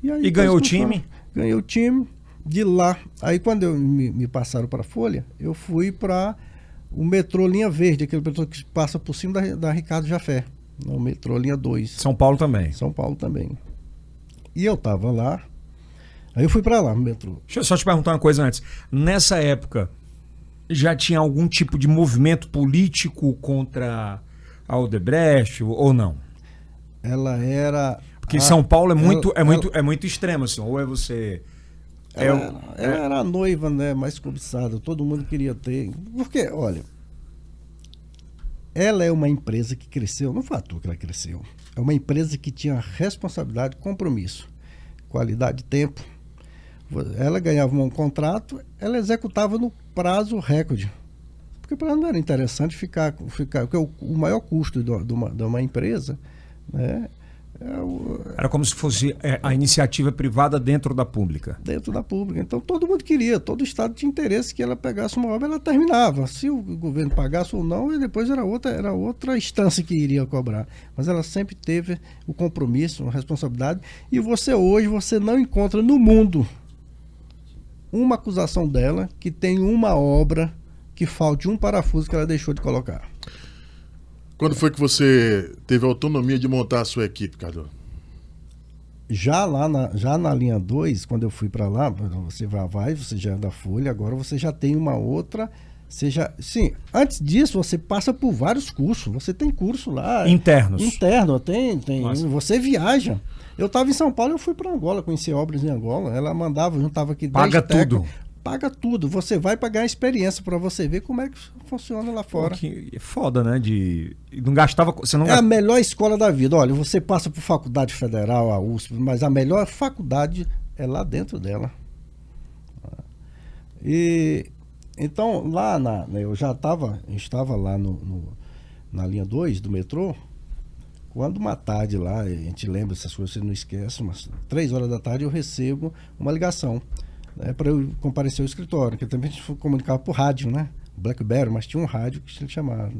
E ganhou o time? Ganhei o time. De lá. Aí quando me passaram para a Folha, eu fui para o metrô Linha Verde, aquele metrô que passa por cima da Ricardo Jafé. O metrô Linha 2. São Paulo também. São Paulo também. E eu estava lá. Aí eu fui para lá no metrô. Deixa eu só te perguntar uma coisa antes. Nessa época, já tinha algum tipo de movimento político contra a Odebrecht ou não? Ela era... Porque São Paulo é muito extremo, assim. Ou é você... Ela era a noiva, né, mais cobiçada. Todo mundo queria ter. Porque, olha... Ela é uma empresa que cresceu. Não foi à toa que ela cresceu. É uma empresa que tinha responsabilidade, compromisso, qualidade de tempo. Ela ganhava um contrato, ela executava no prazo recorde. Porque para ela não era interessante ficar porque o maior custo de uma empresa, né, era como se fosse a iniciativa privada dentro da pública. Dentro da pública. Então todo mundo queria, todo o Estado tinha interesse que ela pegasse uma obra, ela terminava. Se o governo pagasse ou não, e depois era outra instância que iria cobrar. Mas ela sempre teve o compromisso, a responsabilidade. E hoje você não encontra no mundo uma acusação dela que tem uma obra que falte um parafuso que ela deixou de colocar. Quando foi que você teve a autonomia de montar a sua equipe, Carlos? Já na linha 2, quando eu fui para lá, você você já é da Folha, agora você já tem uma outra. Sim, antes disso você passa por vários cursos. Você tem curso lá. Interno, tem. Você viaja. Eu estava em São Paulo, eu fui para Angola, conheci obras em Angola. Ela mandava, juntava aqui 10 Paga tudo. paga tudo. Você vai pagar experiência para você ver como é que funciona lá fora. Que é foda, né? Não gastava. Você não É a melhor escola da vida. Olha, você passa por faculdade federal, a USP, mas a melhor faculdade é lá dentro dela. E então lá eu estava lá na linha 2 do metrô, quando uma tarde lá, a gente lembra essas coisas, você não esquece, umas 3 horas da tarde eu recebo uma ligação, né, para eu comparecer ao escritório, que também a gente comunicava por rádio, né? Blackberry, mas tinha um rádio que se chamava.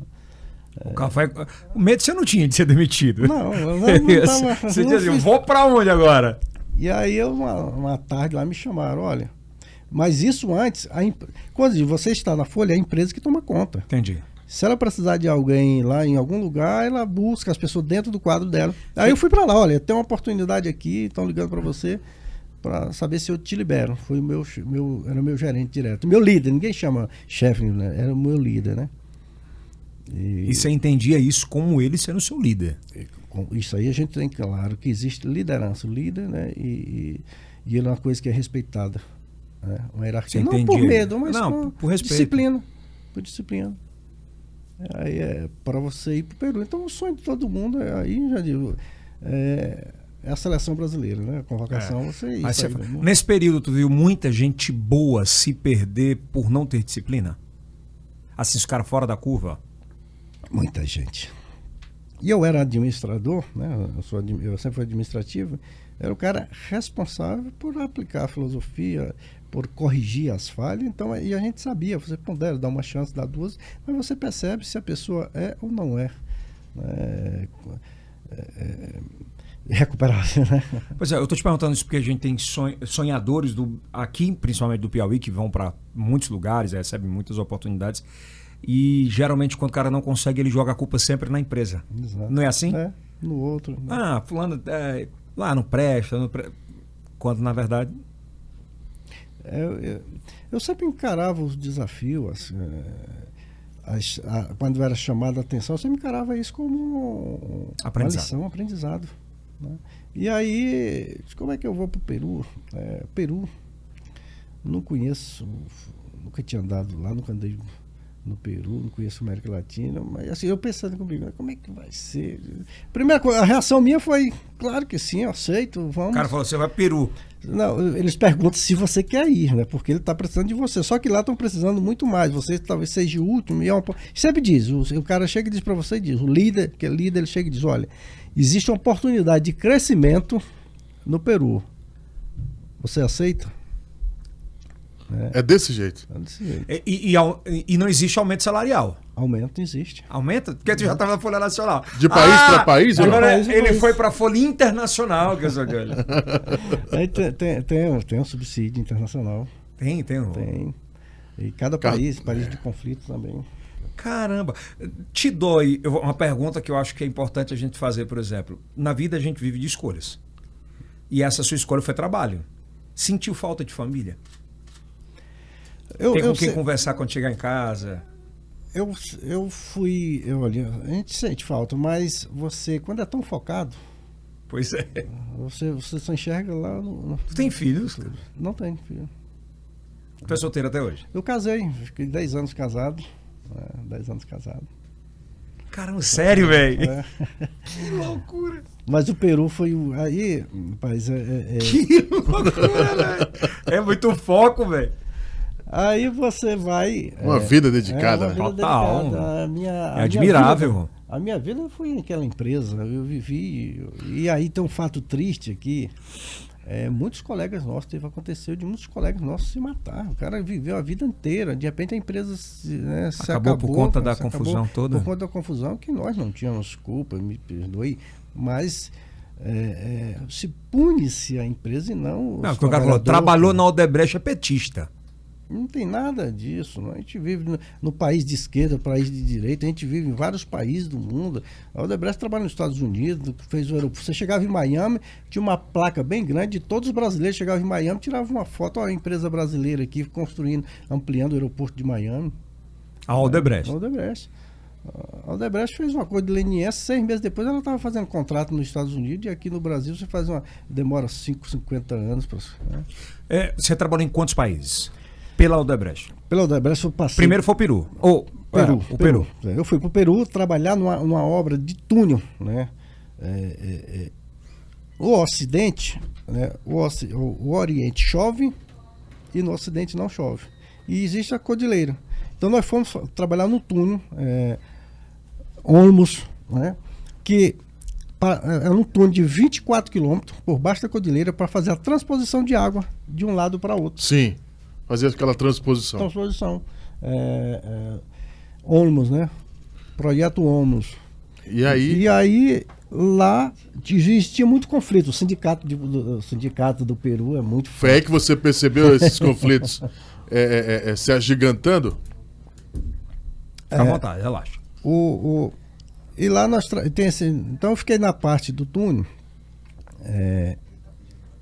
O medo você não tinha de ser demitido. Não tava, você dizia assim, vou pra onde agora? E aí uma tarde lá me chamaram, olha, mas isso antes, quando você está na Folha, é a empresa que toma conta. Entendi. Se ela precisar de alguém lá em algum lugar, ela busca as pessoas dentro do quadro dela. Aí eu fui para lá, olha, tem uma oportunidade aqui, estão ligando para você para saber se eu te libero. Foi era o meu gerente direto, meu líder, ninguém chama chefe, né? Era o meu líder, né? E você entendia isso como ele sendo seu líder? Isso aí a gente tem claro que existe liderança, o líder, né? E ele é uma coisa que é respeitada, né? Uma hierarquia, não por medo, mas por respeito. Disciplina, por disciplina. Aí é para você ir para o Peru. Então o sonho de todo mundo aí, já digo, é a seleção brasileira, né? A convocação, você ir. Nesse período, tu viu muita gente boa se perder por não ter disciplina? Assim, os caras fora da curva? Muita gente. E eu era administrador, né? Eu sempre fui administrativo. Era o cara responsável por aplicar a filosofia, por corrigir as falhas. Então, e a gente sabia, você pondera, dá uma chance, dá 2, mas você percebe se a pessoa é ou não é. Recuperável, né? Pois é, eu estou te perguntando isso porque a gente tem sonhadores aqui, principalmente do Piauí, que vão para muitos lugares, recebem muitas oportunidades. E geralmente quando o cara não consegue, ele joga a culpa sempre na empresa. Exato. Não é assim? No outro. Né? Fulano lá não presta, quando na verdade... Eu sempre encarava os desafios, quando era chamada a atenção, eu sempre encarava isso como uma lição, aprendizado. Né? E aí, como é que eu vou para o Peru? Peru, não conheço, nunca tinha andado lá, nunca andei no Peru, não conheço a América Latina, mas assim, eu pensando comigo, como é que vai ser? Primeira coisa, a reação minha foi, claro que sim, eu aceito, vamos. O cara falou, você vai para Peru. Não, eles perguntam se você quer ir, né? Porque ele está precisando de você. Só que lá estão precisando muito mais. Você talvez seja o último. Sempre diz, o cara chega e diz para você, diz, o líder, que é líder, ele chega e diz, olha, existe uma oportunidade de crescimento no Peru. Você aceita? É desse jeito. É desse jeito. E não existe aumento salarial. Aumento existe. Aumenta? Porque tu já estava na Folha Nacional. De país para país? Agora ele foi para a Folha Internacional, que eu sou galho. Aí tem um subsídio internacional. Tem. E cada país de conflito também. Caramba. Te dói uma pergunta que eu acho que é importante a gente fazer, por exemplo. Na vida a gente vive de escolhas. E essa sua escolha foi trabalho. Sentiu falta de família? Tem com quem conversar quando chegar em casa? A gente sente falta, mas você, quando é tão focado... Pois é. Você só enxerga lá... Tu tem filhos? Não tenho filho. Tu é solteiro até hoje? Eu casei, fiquei 10 anos casado. 10 anos casado. Caramba, sério, velho? Que loucura. Mas o Peru foi aí, rapaz, Que loucura, velho. É muito foco, velho. Aí você vai... Uma vida dedicada. Total. É admirável. A minha vida foi naquela empresa. Eu vivi... E aí tem um fato triste aqui. Muitos colegas nossos, aconteceu de muitos colegas nossos se matar. O cara viveu a vida inteira. De repente a empresa se acabou por conta da confusão toda. Por conta da confusão que nós não tínhamos culpa, me perdoe. Mas... se pune-se a empresa e não... Não, porque o cara falou, trabalhou na Odebrecht, é petista. Não tem nada disso. Não? A gente vive no país de esquerda, país de direita, a gente vive em vários países do mundo. A Odebrecht trabalha nos Estados Unidos, fez o aeroporto. Você chegava em Miami, tinha uma placa bem grande, todos os brasileiros chegavam em Miami, tiravam uma foto, a empresa brasileira aqui construindo, ampliando o aeroporto de Miami. A Odebrecht. A Odebrecht fez um acordo de leniense, 6 meses depois ela estava fazendo contrato nos Estados Unidos, e aqui no Brasil você demora 50 anos. Né? Você trabalhou em quantos países? Pela Odebrecht. Pela Odebrecht eu passei... Primeiro foi o Peru. O Peru. Eu fui para o Peru trabalhar numa obra de túnel, né? O Ocidente, né? O Oriente chove e no Ocidente não chove. E existe a cordilheira. Então nós fomos trabalhar no túnel, Olmos, né? Que era um túnel de 24 quilômetros por baixo da cordilheira para fazer a transposição de água de um lado para outro. Sim, fazer aquela transposição. Olmos, né? Projeto Olmos. E aí lá existia muito conflito. O sindicato do Peru é muito forte. Foi aí que você percebeu esses conflitos se agigantando? Fica à vontade, relaxa. E lá então eu fiquei na parte do túnel,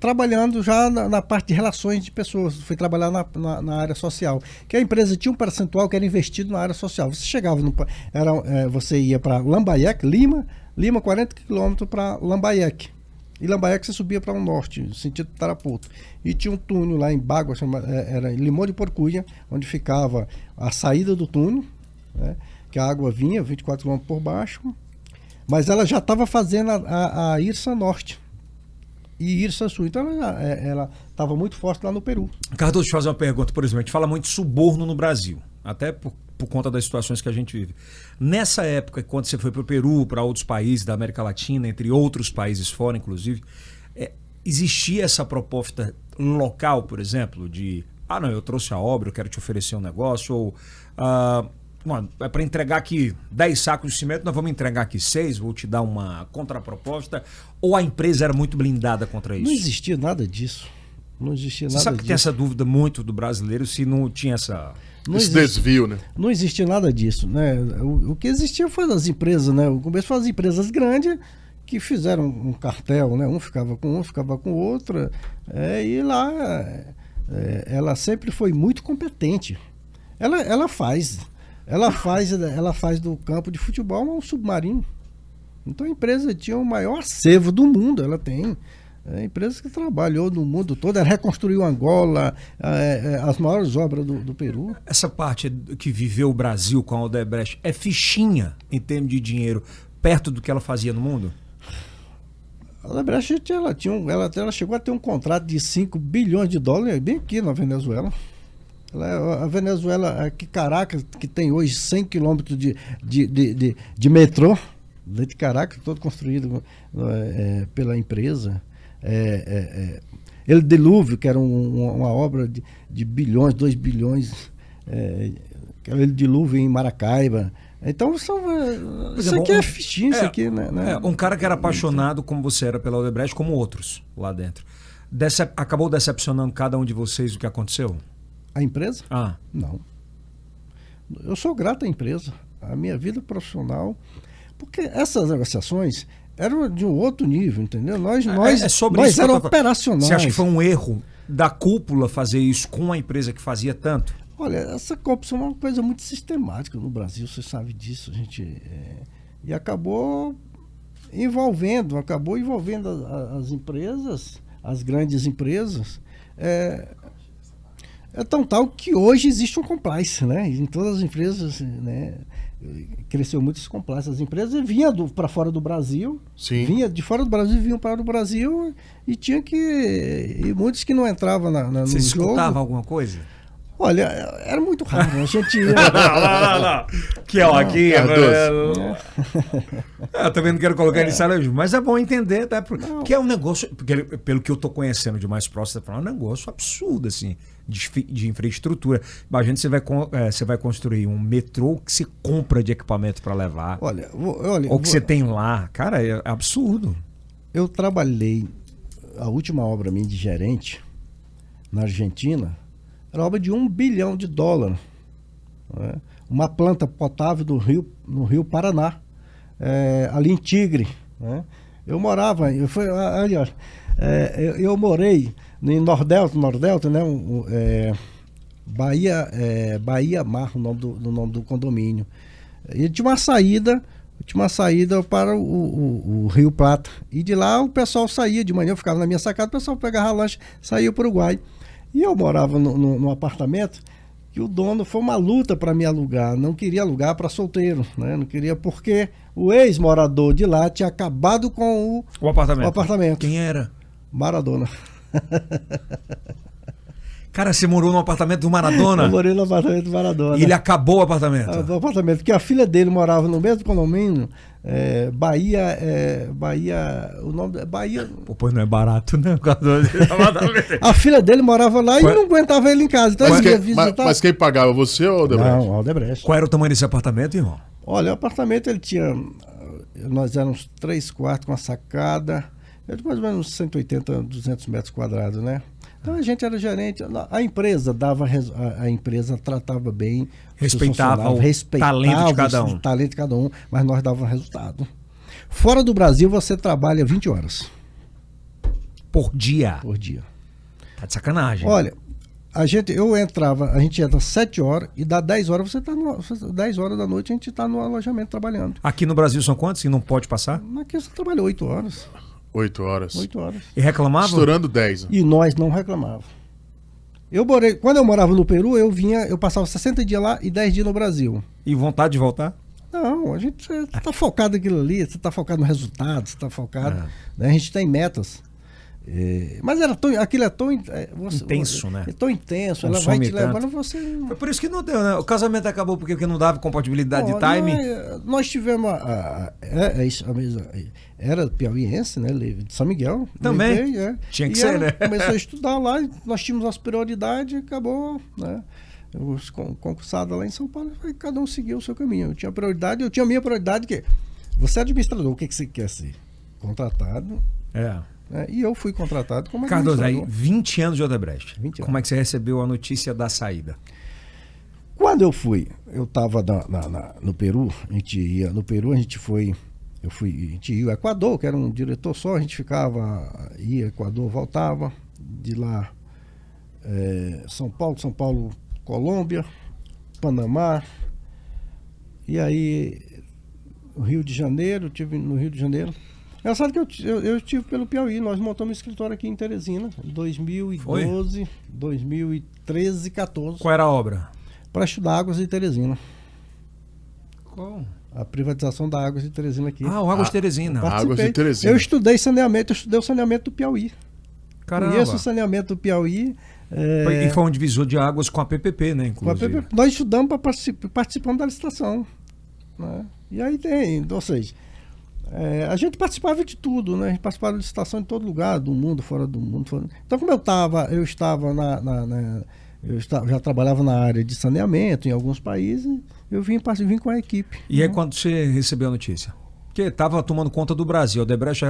trabalhando já na parte de relações de pessoas. Fui trabalhar na área social, que a empresa tinha um percentual que era investido na área social. Você chegava você ia para Lambayeque, Lima 40 quilômetros para Lambayeque. E Lambayeque você subia para o norte, sentido Tarapoto. E tinha um túnel lá em Bagua, era em Limão de Porcuia, onde ficava a saída do túnel, né, que a água vinha 24 km por baixo, mas ela já estava fazendo a Irsa Norte e Irsa Sul. Então ela estava muito forte lá no Peru. Cardoso, deixa eu fazer uma pergunta. Por exemplo, a gente fala muito de suborno no Brasil, até por conta das situações que a gente vive. Nessa época, quando você foi para o Peru, para outros países da América Latina, entre outros países fora, inclusive, existia essa proposta local, por exemplo, de não, eu trouxe a obra, eu quero te oferecer um negócio, ou é para entregar aqui 10 sacos de cimento, nós vamos entregar aqui 6, vou te dar uma contraproposta, ou a empresa era muito blindada contra isso? Não existia nada disso. Você sabe que tem essa dúvida muito do brasileiro se não tinha esse desvio, né? Não existia nada disso, né? O que existia foi as empresas, né? O começo foi as empresas grandes que fizeram um cartel, né? Um ficava com o outro. E lá ela sempre foi muito competente. Ela faz do campo de futebol um submarino. Então a empresa tinha o maior acervo do mundo, ela tem. É a empresa que trabalhou no mundo todo, ela reconstruiu Angola, as maiores obras do Peru. Essa parte que viveu o Brasil com a Odebrecht é fichinha em termos de dinheiro perto do que ela fazia no mundo? A Odebrecht ela chegou a ter um contrato de 5 bilhões de dólares bem aqui na Venezuela. A Venezuela, aqui Caracas, que tem hoje 100 quilômetros de metrô, de Caracas, todo construído pela empresa. El Dilúvio, que era uma obra de bilhões, 2 bilhões, que era o El Dilúvio em Maracaiba. Então, isso aqui é fichinho, isso aqui, né? Um cara que era apaixonado, como você era pela Odebrecht, como outros lá dentro. Acabou decepcionando cada um de vocês o que aconteceu? A empresa? Não. Eu sou grato à empresa, à minha vida profissional, porque essas negociações eram de um outro nível, entendeu? Nós eram operacionais. Você acha que foi um erro da cúpula fazer isso com a empresa que fazia tanto? Olha, essa corrupção é uma coisa muito sistemática no Brasil, você sabe disso, gente. E acabou envolvendo as empresas, as grandes empresas. É tão tal que hoje existe um compliance, né? Em todas as empresas, né? Cresceu muito esse compliance. As empresas vinham para fora do Brasil, de fora do Brasil, vinham para o Brasil e tinha que... E muitos que não entravam no jogo... Você escutava alguma coisa? Olha, era muito raro. A gente ia... não. Que aqui... Eu também não quero colocar ele em sala, mas é bom entender, tá? Porque é um negócio... Porque, pelo que eu tô conhecendo de mais próximo, é um negócio absurdo, assim, de infraestrutura. Imagina você vai construir um metrô que você compra de equipamento para levar. Olha, ou que você tem lá. Cara, é absurdo. Eu trabalhei... A última obra minha de gerente na Argentina... Era obra de $1 bilhão, né? Uma planta potável no Rio Paraná, ali em Tigre, né? Eu morei em Nordelta, né? Bahia Mar, o nome do condomínio. E tinha uma saída para o Rio Plata. E de lá o pessoal saía de manhã, eu ficava na minha sacada, o pessoal pegava lanche, saía para o Uruguai. E eu morava num apartamento que o dono foi uma luta para me alugar. Não queria alugar para solteiro, né? Não queria porque o ex-morador de lá tinha acabado com O apartamento. o apartamento. Quem era? Maradona. Cara, você morou no apartamento do Maradona? Eu morei no apartamento do Maradona. E ele acabou o apartamento? O apartamento, porque a filha dele morava no mesmo condomínio, Bahia, o nome é Bahia... Pô, pois não é barato, né? A filha dele morava lá e não aguentava ele em casa. Então ele ia visitar... Mas quem pagava, você ou o Odebrecht? Não, Odebrecht. Qual era o tamanho desse apartamento, irmão? Olha, o apartamento ele tinha... Nós éramos 3 quartos com a sacada, mais ou menos 180, 200 metros quadrados, né? Então a gente era gerente, a empresa a empresa tratava bem, respeitava o talento de cada um. O talento de cada um, mas nós dávamos resultado. Fora do Brasil você trabalha 20 horas. Por dia? Por dia. Tá de sacanagem. Olha, a gente entra 7 horas e dá 10 horas, 10 horas da noite a gente está no alojamento trabalhando. Aqui no Brasil são quantos? E não pode passar? Aqui você trabalha 8 horas. 8 horas. 8 horas. E reclamava? Estourando 10. E nós não reclamávamos. Quando eu morava no Peru, eu passava 60 dias lá e 10 dias no Brasil. E vontade de voltar? Não, a gente está focado naquilo ali, você está focado no resultado, você está focado. Né, a gente tem metas. Mas aquilo é tão intenso, né? É tão intenso, ela vai te levando você. Foi por isso que não deu, né? O casamento acabou porque não dava compatibilidade de timing. Nós tivemos era piauiense, né? De São Miguel. Também. Tinha que ser, né? Começou a estudar lá, nós tínhamos as prioridades e acabou, né? Os concursados lá em São Paulo, cada um seguiu o seu caminho. Eu tinha a minha prioridade, que você é administrador, o que você quer ser? Contratado. E eu fui contratado como Cardoso, administrador. aí 20 anos de Odebrecht. 20 anos. Como é que você recebeu a notícia da saída? Quando eu estava no Peru, a gente ia ao Equador, que era um diretor só, a gente ia Equador, voltava, de lá São Paulo, Colômbia, Panamá, e aí Rio de Janeiro, estive no Rio de Janeiro. É sabe que eu estive pelo Piauí, nós montamos um escritório aqui em Teresina, em 2012, 2013 e 14. Qual era a obra? Para estudar águas de Teresina. Qual? A privatização da Águas de Teresina aqui. O Águas de Teresina. Águas de Teresina. Eu estudei o saneamento do Piauí. Caramba. Conheço o saneamento do Piauí. E foi um divisor de águas com a PPP, né, inclusive. Nós estudamos participando da licitação. Né? E aí ou seja, a gente participava de tudo, né? A gente participava de licitação em todo lugar, do mundo, fora do mundo. Então, como eu já trabalhava na área de saneamento em alguns países, eu vim com a equipe. E aí quando você recebeu a notícia? Porque estava tomando conta do Brasil. A Odebrecht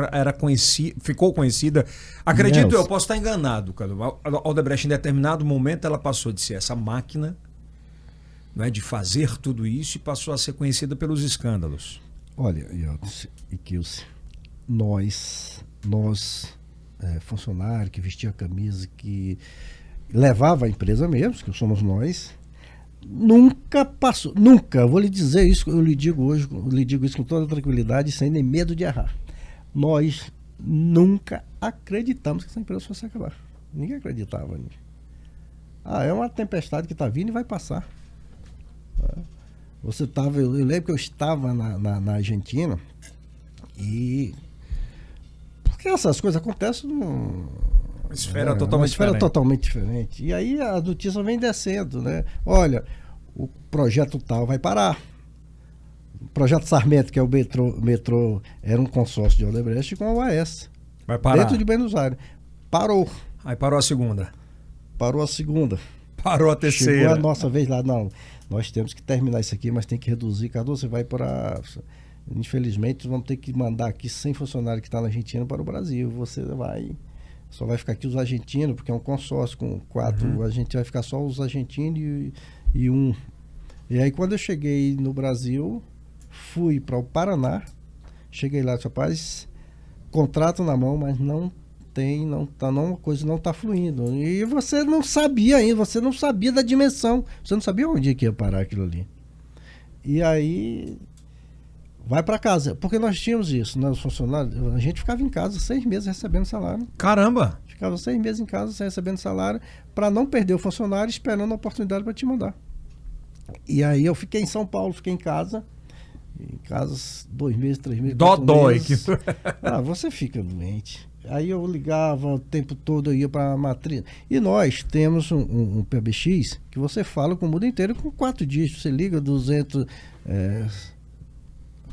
ficou conhecida. Acredito eu, posso estar enganado, cara. A Odebrecht, em determinado momento, ela passou de ser essa máquina, né, de fazer tudo isso, e passou a ser conhecida pelos escândalos. Olha, Kilce, nós funcionários que vestia a camisa, que levava a empresa mesmo, que somos nós, nunca, vou lhe dizer isso, eu lhe digo isso com toda tranquilidade, sem nem medo de errar. Nós nunca acreditamos que essa empresa fosse acabar. Ninguém acreditava nisso. É uma tempestade que está vindo e vai passar. Eu lembro que eu estava na Argentina e... Porque essas coisas acontecem numa esfera totalmente diferente. E aí a notícia vem descendo, né? Olha, o projeto tal vai parar. O projeto Sarmento, que é o metrô, era um consórcio de Odebrecht com a UAS. Vai parar. Dentro de Buenos Aires. Parou. Aí parou a segunda. Parou a segunda. Parou a terceira. Chegou a nossa vez lá. Não, nós temos que terminar isso aqui, mas tem que reduzir. Cardoso, você vai para... Infelizmente, vamos ter que mandar aqui 100 funcionários que estão na Argentina para o Brasil. Você só vai ficar aqui os argentinos, porque é um consórcio com 4. A gente vai ficar só os argentinos e um. E aí, quando eu cheguei no Brasil, fui para o Paraná. Cheguei lá, rapaz, contrato na mão, mas a coisa não está fluindo. E você não sabia ainda, você não sabia da dimensão, você não sabia onde que ia parar aquilo ali. E aí vai para casa. Porque nós tínhamos isso, né? Os funcionários, a gente ficava em casa 6 meses recebendo salário. Caramba! Ficava 6 meses em casa sem recebendo salário, para não perder o funcionário, esperando a oportunidade para te mandar. E aí eu fiquei em São Paulo, fiquei em casa 2 meses, 3 meses. Dodói. Você fica doente. Aí eu ligava o tempo todo, eu ia para a matriz. E nós temos um PBX que você fala com o mundo inteiro com 4 dígitos. Você liga 200,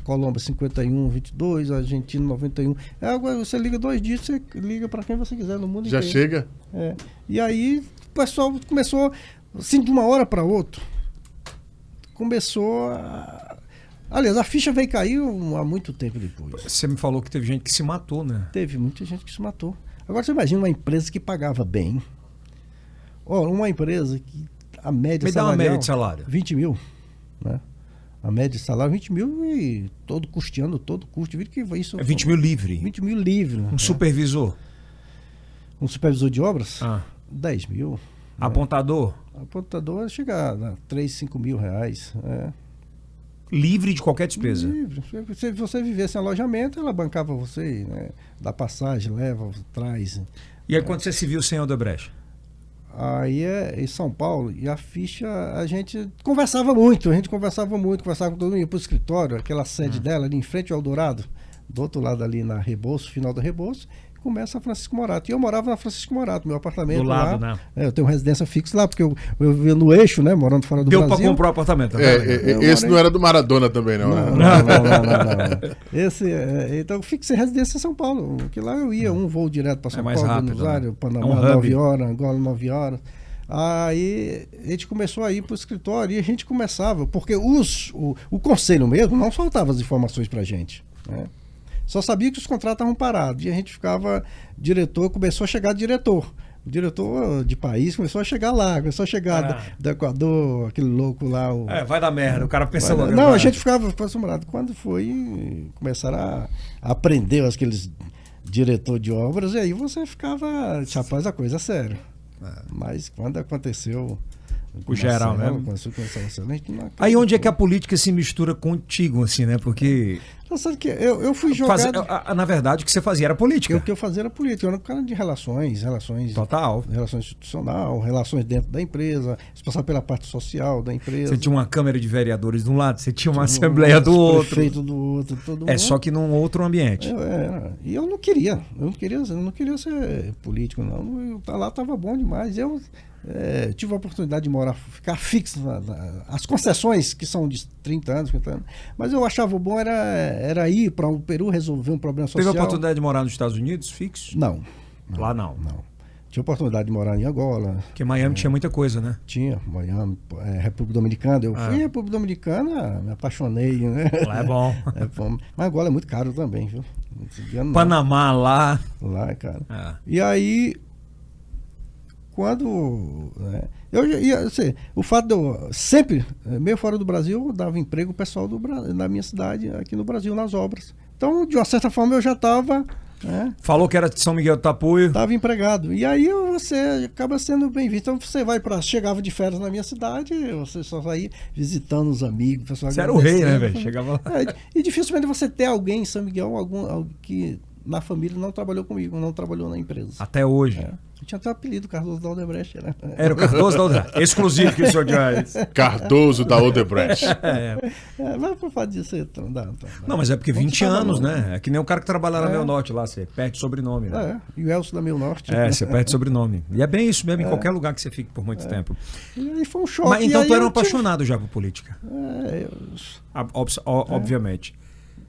Colômbia 51, 22, Argentina 91. Agora você liga 2 dígitos, você liga para quem você quiser no mundo Já inteiro. chega? E aí o pessoal começou, assim, de uma hora para outra, começou a... Aliás, a ficha veio cair há muito tempo depois. Você me falou que teve gente que se matou, né? Teve muita gente que se matou. Agora você imagina uma empresa que pagava bem. Uma empresa que a média Me dá uma média de salário. 20 mil. Né? A média de salário 20 mil e todo custeando, todo custo. Isso, 20 mil livre. 20 mil livre. Um supervisor. Um supervisor de obras? 10 mil. Apontador? Apontador chega a 3, 5 mil reais. Livre de qualquer despesa. Livre. Se você vivesse em alojamento, ela bancava você, né? Dá passagem, leva, traz. E aí quando você se viu sem Odebrecht? Aí em São Paulo, e a ficha, a gente conversava muito conversava com todo mundo, ia pro escritório, aquela sede dela ali em frente ao Eldorado, do outro lado ali na Rebouças, final da Rebouças, começa a Francisco Morato. E eu morava na Francisco Morato, meu apartamento do lado, lá. né? Eu tenho residência fixa lá, porque eu via no eixo, né? Morando fora do Deu Brasil. Deu pra comprar o apartamento. Esse não era do Maradona também, não. Não. Então eu fixei residência em São Paulo, que lá eu ia um voo direto para São Paulo, rápido, Buenos Aires, Panamá, 9 horas, Angola 9 horas. Aí a gente começou a ir para o escritório e a gente começava, porque o conselho mesmo não soltava as informações para a gente, né? Só sabia que os contratos estavam parados. E a gente ficava... Começou a chegar diretor. O diretor de país começou a chegar lá. Começou a chegar do Equador, aquele louco lá. Vai dar merda. O cara pensa logo. Não, a gente ficava assombrado. Quando foi, começaram a aprender aqueles diretor de obras, e aí você ficava... Rapaz, a coisa é séria. Mas quando aconteceu... O geral, né? Aí onde é que a política se mistura contigo, assim, né? Porque... Sabe que eu fui jogado... Na verdade, o que você fazia era política. O que eu fazia era política. Eu era um cara de relações... Total. Relações institucional, relações dentro da empresa, responsável pela parte social da empresa. Você tinha uma Câmara de Vereadores de um lado, você tinha uma Assembleia do outro. Prefeito do outro, todo mundo. Só que num outro ambiente. E eu não queria. Eu não queria ser político, não. Lá estava bom demais. Eu tive a oportunidade de ficar fixo as concessões que são de 30 anos, 50 anos, mas eu achava bom era ir para o Peru resolver um problema social. Teve a oportunidade de morar nos Estados Unidos fixo? Não. Lá não. Tinha oportunidade de morar em Angola. Porque Miami tinha muita coisa, né? Tinha, Miami, República Dominicana. Eu fui em República Dominicana, me apaixonei, né? Lá é bom. Mas Angola é muito caro também, viu? Panamá lá. Lá é caro. E aí... Quando o fato de eu sempre, meio fora do Brasil, eu dava emprego ao pessoal da minha cidade, aqui no Brasil, nas obras. Então, de uma certa forma, eu já estava... Falou que era de São Miguel do Tapuio. Estava empregado. E aí você acaba sendo bem visto. Então, você chegava de férias na minha cidade, você só vai visitando os amigos. Você era o rei, né, velho? Chegava lá. E dificilmente você ter alguém em São Miguel, alguém que na família não trabalhou comigo, não trabalhou na empresa. Até hoje. Eu tinha até o apelido, Cardoso da Odebrecht, né? Era o Cardoso da Odebrecht. Exclusivo que o senhor diz. Cardoso da Odebrecht. Mas por fato disso... Não, mas é porque 20 anos, né? É que nem o cara que trabalha na Meu Norte lá, você perde sobrenome, né? E o Elcio da Meu Norte. Você perde sobrenome. E é bem isso mesmo, em qualquer lugar que você fique por muito tempo. E aí foi um choque. Mas então tu era um apaixonado já por política? Obviamente.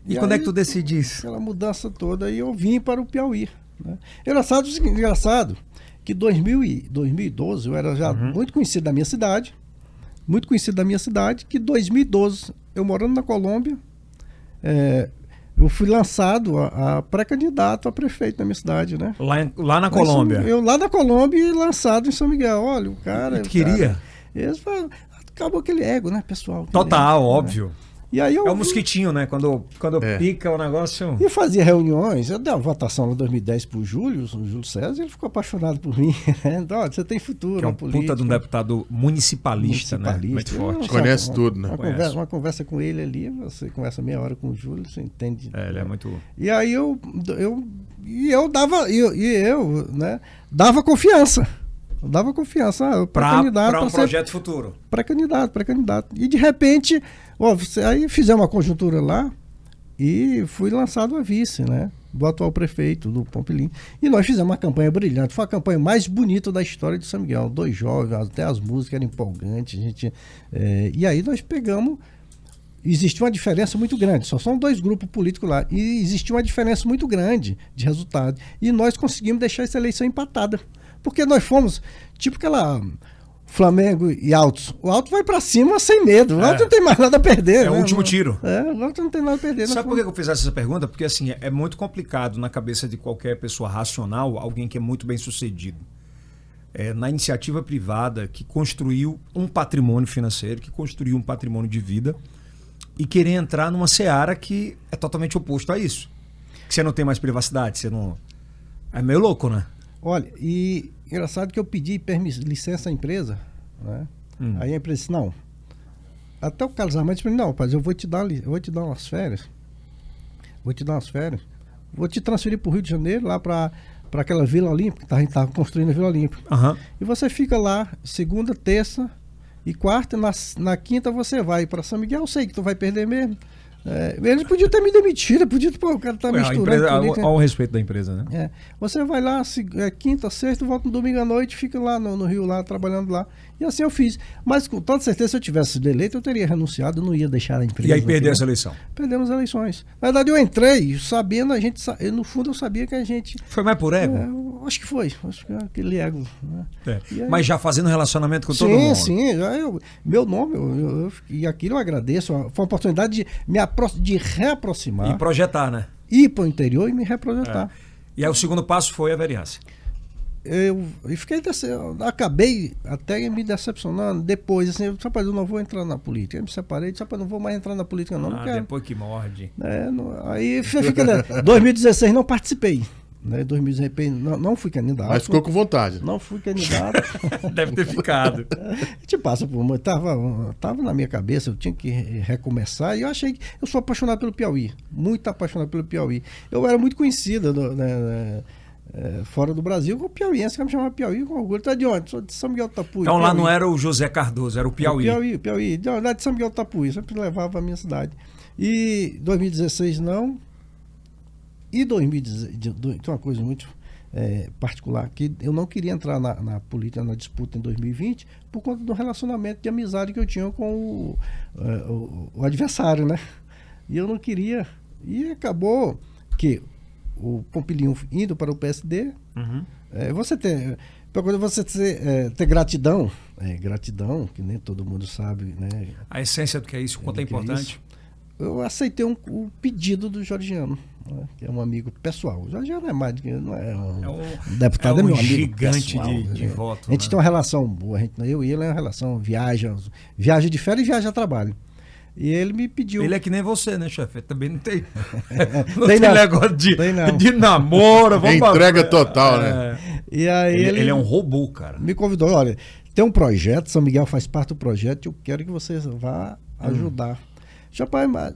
E quando é que tu decidisse? Aquela mudança toda, aí eu vim para o Piauí. Né? Engraçado que 2012 eu era já muito conhecido da minha cidade, que 2012, eu morando na Colômbia, eu fui lançado a pré-candidato a prefeito na minha cidade, né? Lá na Colômbia? Eu lá na Colômbia e lançado em São Miguel. Olha, o cara... queria? Acabou aquele ego, né, pessoal? Total, óbvio. E aí eu É o mosquitinho, né? Quando pica o negócio... E fazia reuniões. Eu dei uma votação lá em 2010 pro Júlio, o Júlio César, ele ficou apaixonado por mim. Então, olha, você tem futuro Que é na um política. puta de um deputado municipalista, né? Muito forte. Conhece tudo, né? Uma conversa com ele ali, você conversa meia hora com o Júlio, você entende. Ele é muito... E aí eu né, dava confiança. Eu dava confiança para um projeto futuro. Pré-candidato. E de repente, aí fizemos uma conjuntura lá e fui lançado a vice, né? Do atual prefeito, do Pompilim. E nós fizemos uma campanha brilhante. Foi a campanha mais bonita da história de São Miguel. 2 jovens, até as músicas eram empolgantes. E aí nós pegamos. Existia uma diferença muito grande. Só são 2 grupos políticos lá. E existia uma diferença muito grande de resultado. E nós conseguimos deixar essa eleição empatada. Porque nós fomos, tipo aquela Flamengo e Altos. O Altos vai pra cima sem medo. O Altos não tem mais nada a perder. É o último tiro. O Altos não tem nada a perder. Sabe por que eu fiz essa pergunta? Porque assim, é muito complicado na cabeça de qualquer pessoa racional, alguém que é muito bem sucedido. Na iniciativa privada, que construiu um patrimônio financeiro, que construiu um patrimônio de vida, e querer entrar numa seara que é totalmente oposto a isso. Que você não tem mais privacidade, você não... É meio louco, né? Olha, e engraçado que eu pedi licença à empresa, né? Aí a empresa disse, não. Até o Carlos Armando disse, não, rapaz, eu vou te dar umas férias. Vou te transferir para o Rio de Janeiro, lá para aquela Vila Olímpica, que a gente estava construindo a Vila Olímpica. E você fica lá, segunda, terça e quarta, na quinta você vai para São Miguel, eu sei que tu vai perder mesmo. Eles podiam ter me demitido, o cara tá misturando. Ao respeito da empresa, né? Você vai lá, quinta, sexta, volta no domingo à noite, fica lá no Rio, lá, trabalhando lá. E assim eu fiz. Mas com toda certeza, se eu tivesse sido eleito, eu teria renunciado, eu não ia deixar a empresa. E aí perdeu essa eleição? Perdemos as eleições. Na verdade, eu entrei sabendo, no fundo eu sabia que a gente... Foi mais por ego? Acho que foi. Acho que aquele ego. Né? Aí... Mas já fazendo relacionamento com todo mundo? Sim. Meu nome, e aquilo eu agradeço. Foi uma oportunidade de reaproximar. E projetar, né? Ir para o interior e me reprojetar. E aí o segundo passo foi a vereança. Eu acabei até me decepcionando depois, assim, rapaz, eu não vou entrar na política. Eu me separei, disse, rapaz, não vou mais entrar na política não. Depois que morde. Aí fica, 2016 não participei. Né, 2016 não fui candidato. Mas ficou com vontade. Não fui candidato. Deve ter ficado. Te passa por uma. Tava na minha cabeça, eu tinha que recomeçar. E eu achei que. Eu sou apaixonado pelo Piauí. Muito apaixonado pelo Piauí. Eu era muito conhecida fora do Brasil, com o piauiense, que me chamava Piauí com orgulho. Tá de onde? Sou de São Miguel do Tapuí. Então lá não era o José Cardoso, era o Piauí. Piauí. De São Miguel do Tapuí. Sempre levava a minha cidade. E 2016 não. E 2016, tem uma coisa muito particular, que eu não queria entrar na política, na disputa em 2020, por conta do relacionamento de amizade que eu tinha com o adversário, né? E eu não queria. E acabou que o Pompilinho indo para o PSD, você ter gratidão, gratidão, que nem todo mundo sabe, né? A essência do que é isso, quanto é importante. Eu aceitei o pedido do Georgiano, né, que é um amigo pessoal. O Georgiano é mais do que não é um deputado, é meu amigo gigante pessoal, de voto. A gente tem uma relação boa, eu e ele é uma relação, viaja de férias e viaja a trabalho. E ele me pediu. Ele é que nem você, né, chefe? Também não tem. Tem negócio de namoro. Entrega total, né? E aí ele é um robô, cara. Me convidou, olha, tem um projeto, São Miguel faz parte do projeto, eu quero que você vá ajudar. Rapaz, mas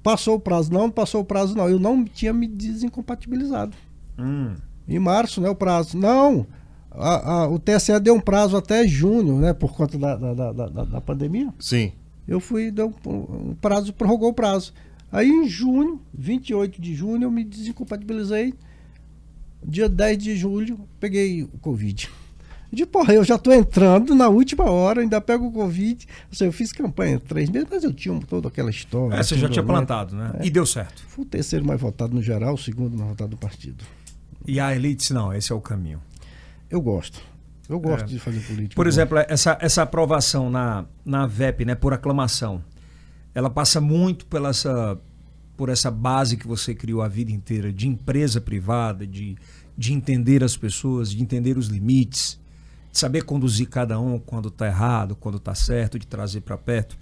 passou o prazo não, eu não tinha me desincompatibilizado. Em março, né, o prazo. Não, o TSE deu um prazo até junho, né, por conta da pandemia. Sim. Eu deu um prazo, prorrogou o prazo. Aí em junho, 28 de junho, eu me desincompatibilizei. Dia 10 de julho, peguei o Covid. Eu já estou entrando na última hora, ainda pego o Covid. Eu fiz campanha 3 meses, mas eu tinha toda aquela história. Você já tinha plantado, né? E deu certo. Fui o terceiro mais votado no geral, o segundo mais votado do partido. E a elite, não, esse é o caminho. Eu gosto de fazer política. Por exemplo, essa aprovação na VEP, né, por aclamação, ela passa muito por essa base que você criou a vida inteira de empresa privada, de entender as pessoas, de entender os limites, de saber conduzir cada um quando está errado, quando está certo, de trazer para perto.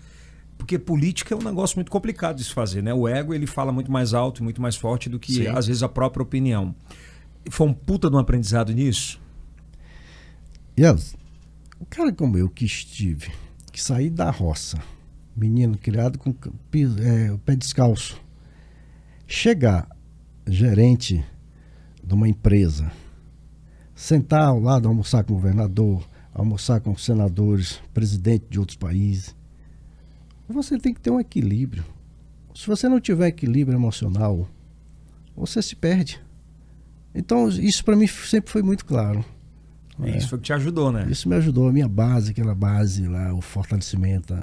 Porque política é um negócio muito complicado de se fazer, né? O ego, ele fala muito mais alto e muito mais forte do que, às vezes, a própria opinião. Foi um puta de um aprendizado nisso? O cara como eu que saí da roça, menino criado com o pé descalço, chegar gerente de uma empresa, sentar ao lado, almoçar com o governador, almoçar com senadores, presidente de outros países, você tem que ter um equilíbrio. Se você não tiver equilíbrio emocional, você se perde. Então, isso para mim sempre foi muito claro. Isso foi o que te ajudou, né? Isso me ajudou, a minha base, aquela base lá, o fortalecimento.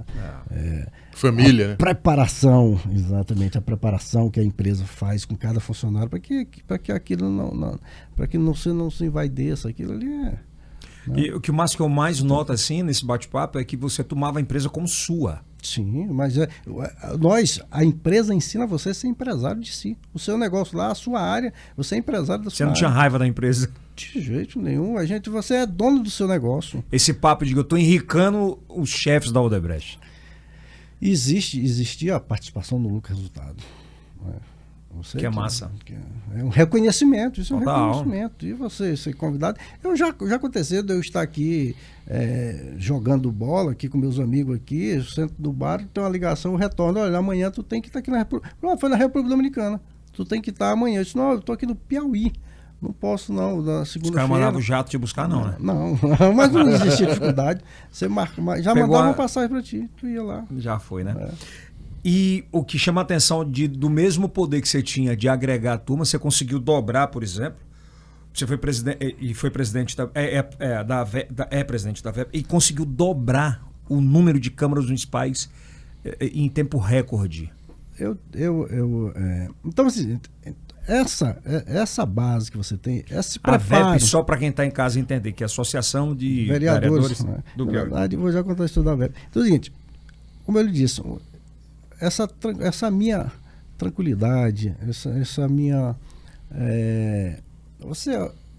Família, né? Preparação, exatamente, a preparação que a empresa faz com cada funcionário para que aquilo para que você não se envaideça, aquilo ali é. E o que eu mais noto assim nesse bate-papo é que você tomava a empresa como sua. Sim, mas a empresa ensina você a ser empresário de si. O seu negócio lá, a sua área, você é empresário da sua área. Você não tinha raiva da empresa? De jeito nenhum. Você é dono do seu negócio. Esse papo de que eu estou enricando os chefes da Odebrecht. Existia a participação no lucro resultado. Que é massa. É um reconhecimento, isso Total. É um reconhecimento. E você ser convidado. Já aconteceu de eu estar aqui jogando bola aqui com meus amigos aqui, no centro do bar, tem uma ligação, eu retorno. Olha, amanhã tu tem que estar aqui na República. Não, foi na República Dominicana. Tu tem que estar amanhã. Eu disse, não, eu estou aqui no Piauí. Não posso, não, na segunda-feira. Os caras mandavam o jato te buscar, não, né? Não, mas não existia dificuldade. Você já mandava uma passagem para ti, tu ia lá. Já foi, né? E o que chama a atenção do mesmo poder que você tinha de agregar a turma, você conseguiu dobrar, por exemplo. Você foi presidente e foi presidente presidente da VEP e conseguiu dobrar o número de câmaras municipais em tempo recorde. Então, assim, essa base que você tem, esse preparo... A VEP, só para quem está em casa entender, que é a Associação de Vereadores do Na verdade, vou já contar isso da VEP. Então é o seguinte, como eu lhe disse, essa minha tranquilidade, essa minha...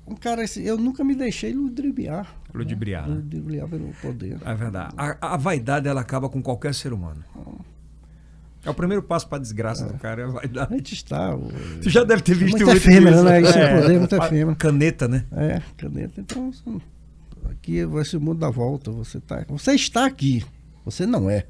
um cara assim, eu nunca me deixei ludibriar. Ludibriar, né? Ludibriar pelo poder. É verdade. A vaidade, ela acaba com qualquer ser humano. É o primeiro passo para a desgraça do cara, é a vaidade. A gente está... Tu já deve ter visto muito efêmero, né? Isso é poder, muito efêmero. Caneta, né? Caneta. Então, aqui vai ser o mundo da volta. Você está aqui, você não é.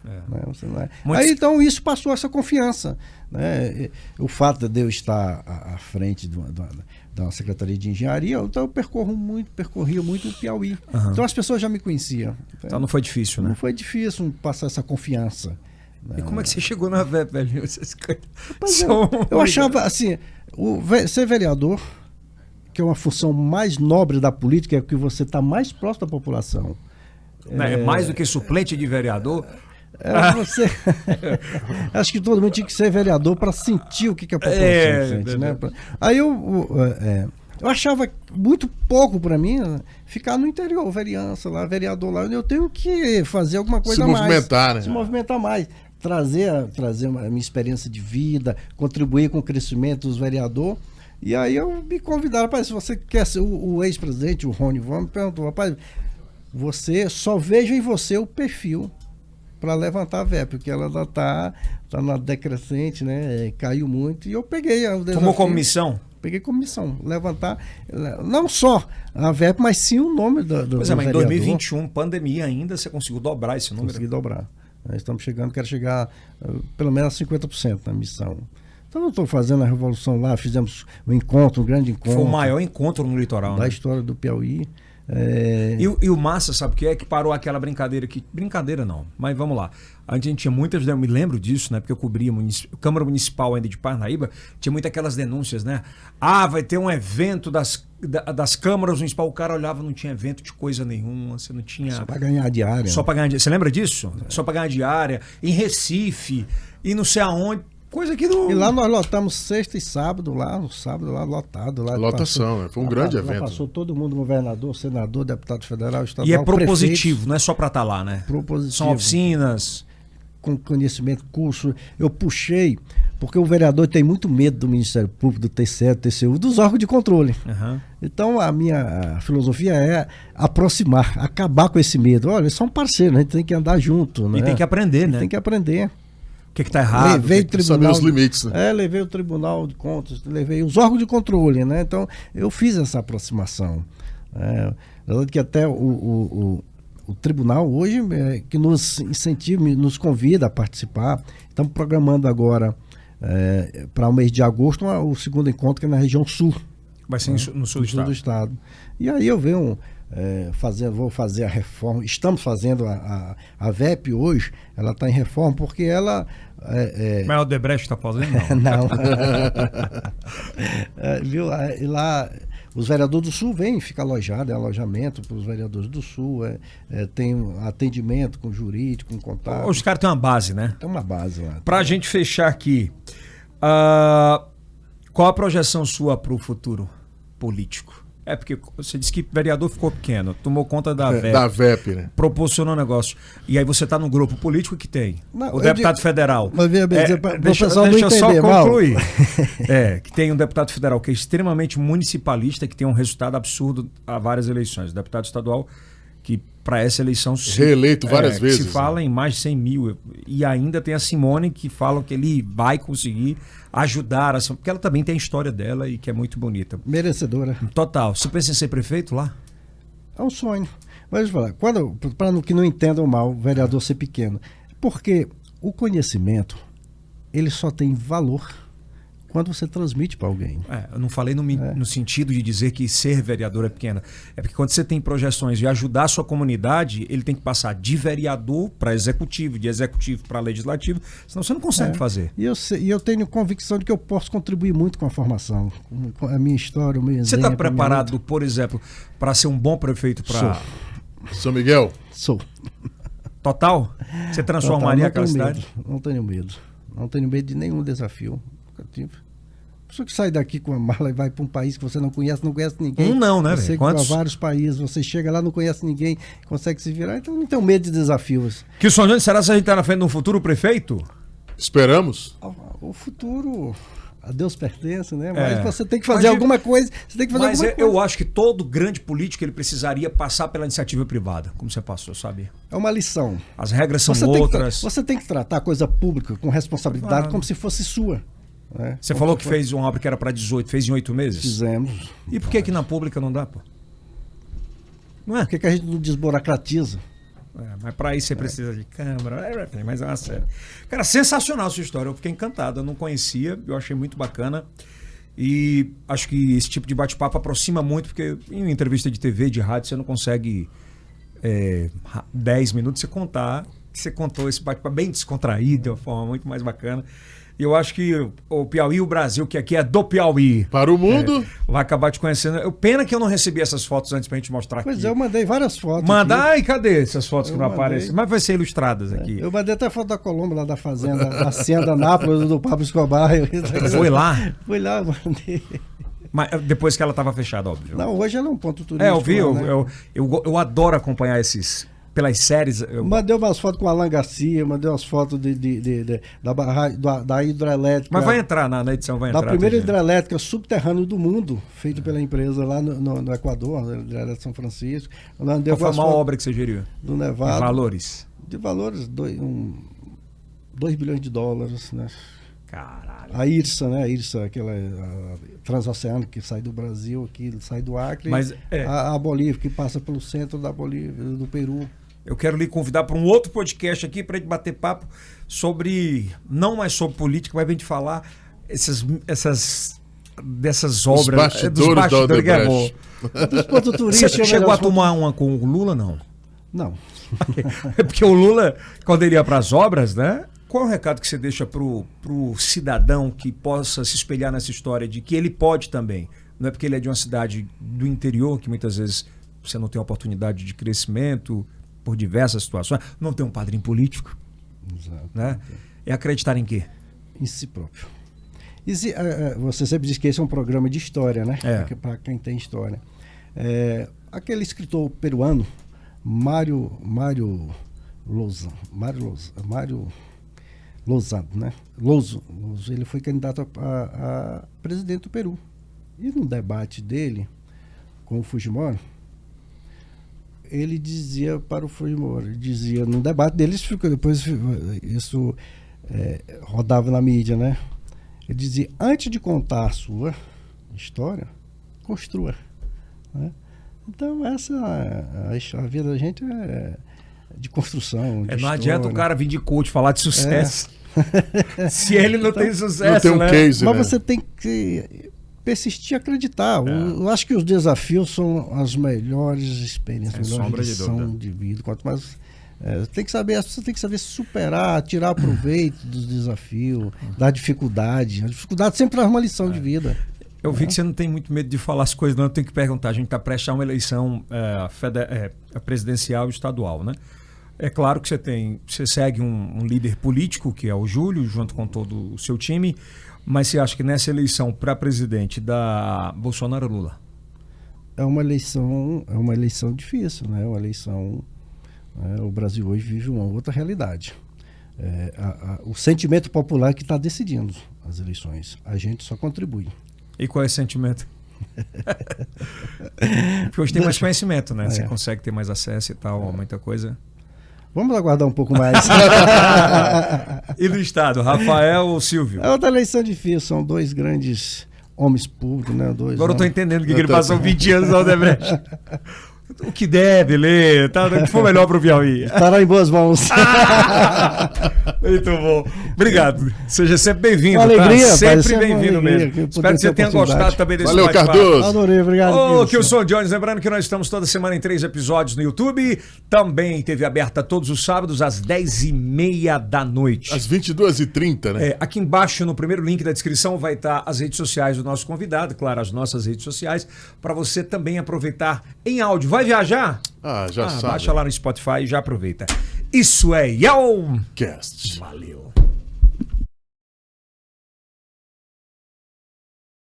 Né? Você não é. Aí, então, isso passou essa confiança. Né? O fato de eu estar à frente de uma secretaria de engenharia, então eu percorria muito o Piauí. Uhum. Então as pessoas já me conheciam. Então não foi difícil, né? Não foi difícil passar essa confiança. E como é que você chegou na VEP, velho? Eu achava assim, ser vereador, que é uma função mais nobre da política, é que você está mais próximo da população. Mais do que suplente de vereador? Acho que todo mundo tinha que ser vereador para sentir o que a população sente, né? Aí eu achava muito pouco para mim ficar no interior, vereador lá, eu tenho que fazer alguma coisa a mais. Se movimentar mais. Trazer a minha experiência de vida, contribuir com o crescimento dos vereadores. E aí eu me convidaram, rapaz, se você quer ser o ex-presidente, o Rony Von, me perguntou, rapaz, só vejo em você o perfil para levantar a VEP, porque ela tá na decrescente, né? Caiu muito, e eu peguei o desafio. Tomou como missão? Peguei como missão, levantar, não só a VEP, mas sim o nome do Pois mas em 2021, pandemia ainda, você conseguiu dobrar esse número? Consegui dobrar. Nós estamos quero chegar pelo menos a 50% na missão. Então eu estou fazendo a revolução lá, fizemos um grande encontro. Foi o maior encontro no litoral, da história do Piauí. E o massa, sabe o que é? Que parou aquela brincadeira aqui. Brincadeira não, mas vamos lá. A gente tinha muitas, eu me lembro disso, né? Porque eu cobria Câmara Municipal ainda de Parnaíba, tinha muitas aquelas denúncias, né? Vai ter um evento das câmaras municipais, o cara olhava, não tinha evento de coisa nenhuma, você não tinha... Só para ganhar diária. Só para ganhar diária. Você lembra disso? Só para ganhar diária. Em Recife, e não sei aonde, coisa que não... E lá nós lotamos sexta e sábado, no sábado lá lotado. Lotação, foi um grande evento. Passou todo mundo, governador, senador, deputado federal, estadual, e é propositivo, prefeito. Não é só para estar lá, né? Propositivo. São oficinas... Com conhecimento, curso. Eu puxei Porque o vereador tem muito medo do Ministério Público, do TCE, do TCU, dos órgãos de controle. Uhum. Então, a minha filosofia é aproximar, acabar com esse medo. Olha, eles são parceiros, a gente tem que andar junto. Né? E tem que aprender, né? Tem que aprender. O que está errado? Levei o tribunal, saber os limites, né? Levei o Tribunal de Contas, levei os órgãos de controle, né? Então, eu fiz essa aproximação. Que até o tribunal hoje que nos incentiva, nos convida a participar. Estamos programando agora para o mês de agosto o segundo encontro, que é na região sul. Vai ser no sul do estado. E aí eu venho vou fazer a reforma. Estamos fazendo a VEP hoje, ela está em reforma porque ela... Mas é o Odebrecht está fazendo? Não. Viu? E lá... Os vereadores do Sul vêm, fica alojado, é alojamento para os vereadores do Sul, tem atendimento com jurídico, com contato. Os caras têm uma base, né? Tem uma base lá. Para a gente fechar aqui, qual a projeção sua para o futuro político? Porque você disse que o vereador ficou pequeno, tomou conta da VEP. Da VEP, né? Proporcionou negócio. E aí você está num grupo político que tem o deputado federal. Mas deixa eu só concluir. Que tem um deputado federal que é extremamente municipalista, que tem um resultado absurdo a várias eleições. O deputado estadual que para essa eleição reeleito várias vezes. Se fala em mais de 100 mil. E ainda tem a Simone, que fala que ele vai conseguir ajudar, porque ela também tem a história dela e que é muito bonita. Merecedora. Total. Você pensa em ser prefeito lá? É um sonho. Mas deixa eu falar, para que não entendam mal o vereador ser pequeno, porque o conhecimento ele só tem valor quando você transmite para alguém. Eu não falei no sentido de dizer que ser vereador é pequeno. É porque quando você tem projeções de ajudar a sua comunidade, ele tem que passar de vereador para executivo, de executivo para legislativo, senão você não consegue fazer. E eu tenho convicção de que eu posso contribuir muito com a formação, com a minha história, o meu exemplo. Você está preparado, por exemplo, para ser um bom prefeito para... São Miguel? Sou. Total? Você transformaria aquela cidade? Não tenho medo. Não tenho medo de nenhum desafio. Nunca tive. A pessoa que sai daqui com a mala e vai para um país que você não conhece ninguém. Não, né? Você vai para vários países, você chega lá, não conhece ninguém, consegue se virar, então não tenho medo de desafios. Que o São João, será que a gente está na frente de um futuro prefeito? Esperamos. O futuro a Deus pertence, né? Mas você tem que fazer alguma coisa. Você tem que fazer alguma coisa. Eu acho que todo grande político ele precisaria passar pela iniciativa privada, como você passou, sabe? É uma lição. As regras são outras. Você tem que tratar a coisa pública com responsabilidade como se fosse sua. Você falou que fez uma obra que era para 18, fez em 8 meses? Fizemos. E por que na pública não dá, pô? Não é? Por que a gente não desburocratiza? Mas para isso você precisa de câmera, mas é uma série. Cara, sensacional a sua história, eu fiquei encantado, eu não conhecia, eu achei muito bacana. E acho que esse tipo de bate-papo aproxima muito, porque em entrevista de TV, de rádio, você não consegue 10 minutos você contar. Você contou esse bate-papo bem descontraído, de uma forma muito mais bacana. E eu acho que o Piauí e o Brasil, que aqui é do Piauí, para o mundo, vai acabar te conhecendo. Pena que eu não recebi essas fotos antes pra gente mostrar aqui. Pois é, eu mandei várias fotos. Ai, cadê essas fotos que não aparecem? Mas vai ser ilustradas aqui. Eu mandei até foto da Colombo lá da fazenda, da Hacienda Nápoles, do Pablo Escobar. Foi lá? Foi lá, mandei. Mas depois que ela estava fechada, óbvio. Não, hoje ela é um ponto turístico. Eu vi, lá, né? eu adoro acompanhar esses... Pelas séries. Mandei umas fotos com o Alan Garcia, mandei umas fotos da hidrelétrica. Mas vai entrar na edição, vai entrar. Da primeira hidrelétrica subterrânea do mundo, feita pela empresa lá no Equador, a Hidrelétrica São Francisco. Qual foi a maior obra que você geriu? Do Nevado. De valores? De valores, 2 bilhões de dólares, né? Caralho. A IRSA, né? A IRSA, aquela transoceânica que sai do Brasil, que sai do Acre. Mas, a Bolívia, que passa pelo centro da Bolívia, do Peru. Eu quero lhe convidar para um outro podcast aqui para a gente bater papo sobre, não mais sobre política, mas a gente falar dessas obras. Dos bastidores que é bom. Dos pontos turísticos. Você chegou a tomar uma com o Lula, não? Não. É porque o Lula, quando ele ia para as obras, né? Qual é o recado que você deixa pro cidadão que possa se espelhar nessa história de que ele pode também? Não é porque ele é de uma cidade do interior, que muitas vezes você não tem oportunidade de crescimento por diversas situações, não tem um padrinho político. Exato. Né? É acreditar em quê? Em si próprio. Você sempre diz que esse é um programa de história, né? Para quem tem história. Aquele escritor peruano, Mário Lozano, né? Lozo, ele foi candidato a presidente do Peru. E no debate dele com o Fujimori, ele dizia para o Fujimori, no debate deles, depois isso rodava na mídia, né? Ele dizia, antes de contar a sua história, construa. Né? Então, a vida da gente é de construção. De não adianta o cara vir de coach falar de sucesso. Se ele não tem sucesso, não tem um né? case, mas né? você tem que persistir e acreditar. Eu acho que os desafios são as melhores experiências, a melhor lição de vida. Quanto mais você tem que saber superar, tirar proveito dos desafios, da dificuldade. A dificuldade sempre é uma lição de vida. Eu vi que você não tem muito medo de falar as coisas, não. Eu tenho que perguntar. A gente está prestes a uma eleição presidencial e estadual, né? É claro que você segue um líder político, que é o Júlio, junto com todo o seu time, mas você acha que nessa eleição para presidente da Bolsonaro ou Lula? É uma eleição difícil, né? Uma eleição. O Brasil hoje vive uma outra realidade. O sentimento popular que está decidindo as eleições. A gente só contribui. E qual é o sentimento? Porque hoje tem mais conhecimento, né? Você consegue ter mais acesso e tal, muita coisa. Vamos aguardar um pouco mais. E do Estado, Rafael ou Silvio? É outra eleição difícil, são dois grandes homens públicos, né? Agora eu estou entendendo que ele passou 20 anos na Odebrecht. O que deve ler, tá? O que for melhor para o Piauí. Estará em boas mãos. Muito bom. Obrigado. Seja sempre bem-vindo. Alegria, tá? Sempre bem-vindo mesmo. Espero que você tenha gostado também desse Valeu, Cardoso. Adorei, obrigado. Kilson Jones, lembrando que nós estamos toda semana em 3 episódios no YouTube. Também TV aberta todos os sábados às 10h30 da noite. Às 22h30, né? Aqui embaixo, no primeiro link da descrição, vai estar as redes sociais do nosso convidado, claro, as nossas redes sociais, para você também aproveitar em áudio. Vai viajar? Já sabe. Baixa lá no Spotify e já aproveita. Isso é Yowcast. Cast. Valeu.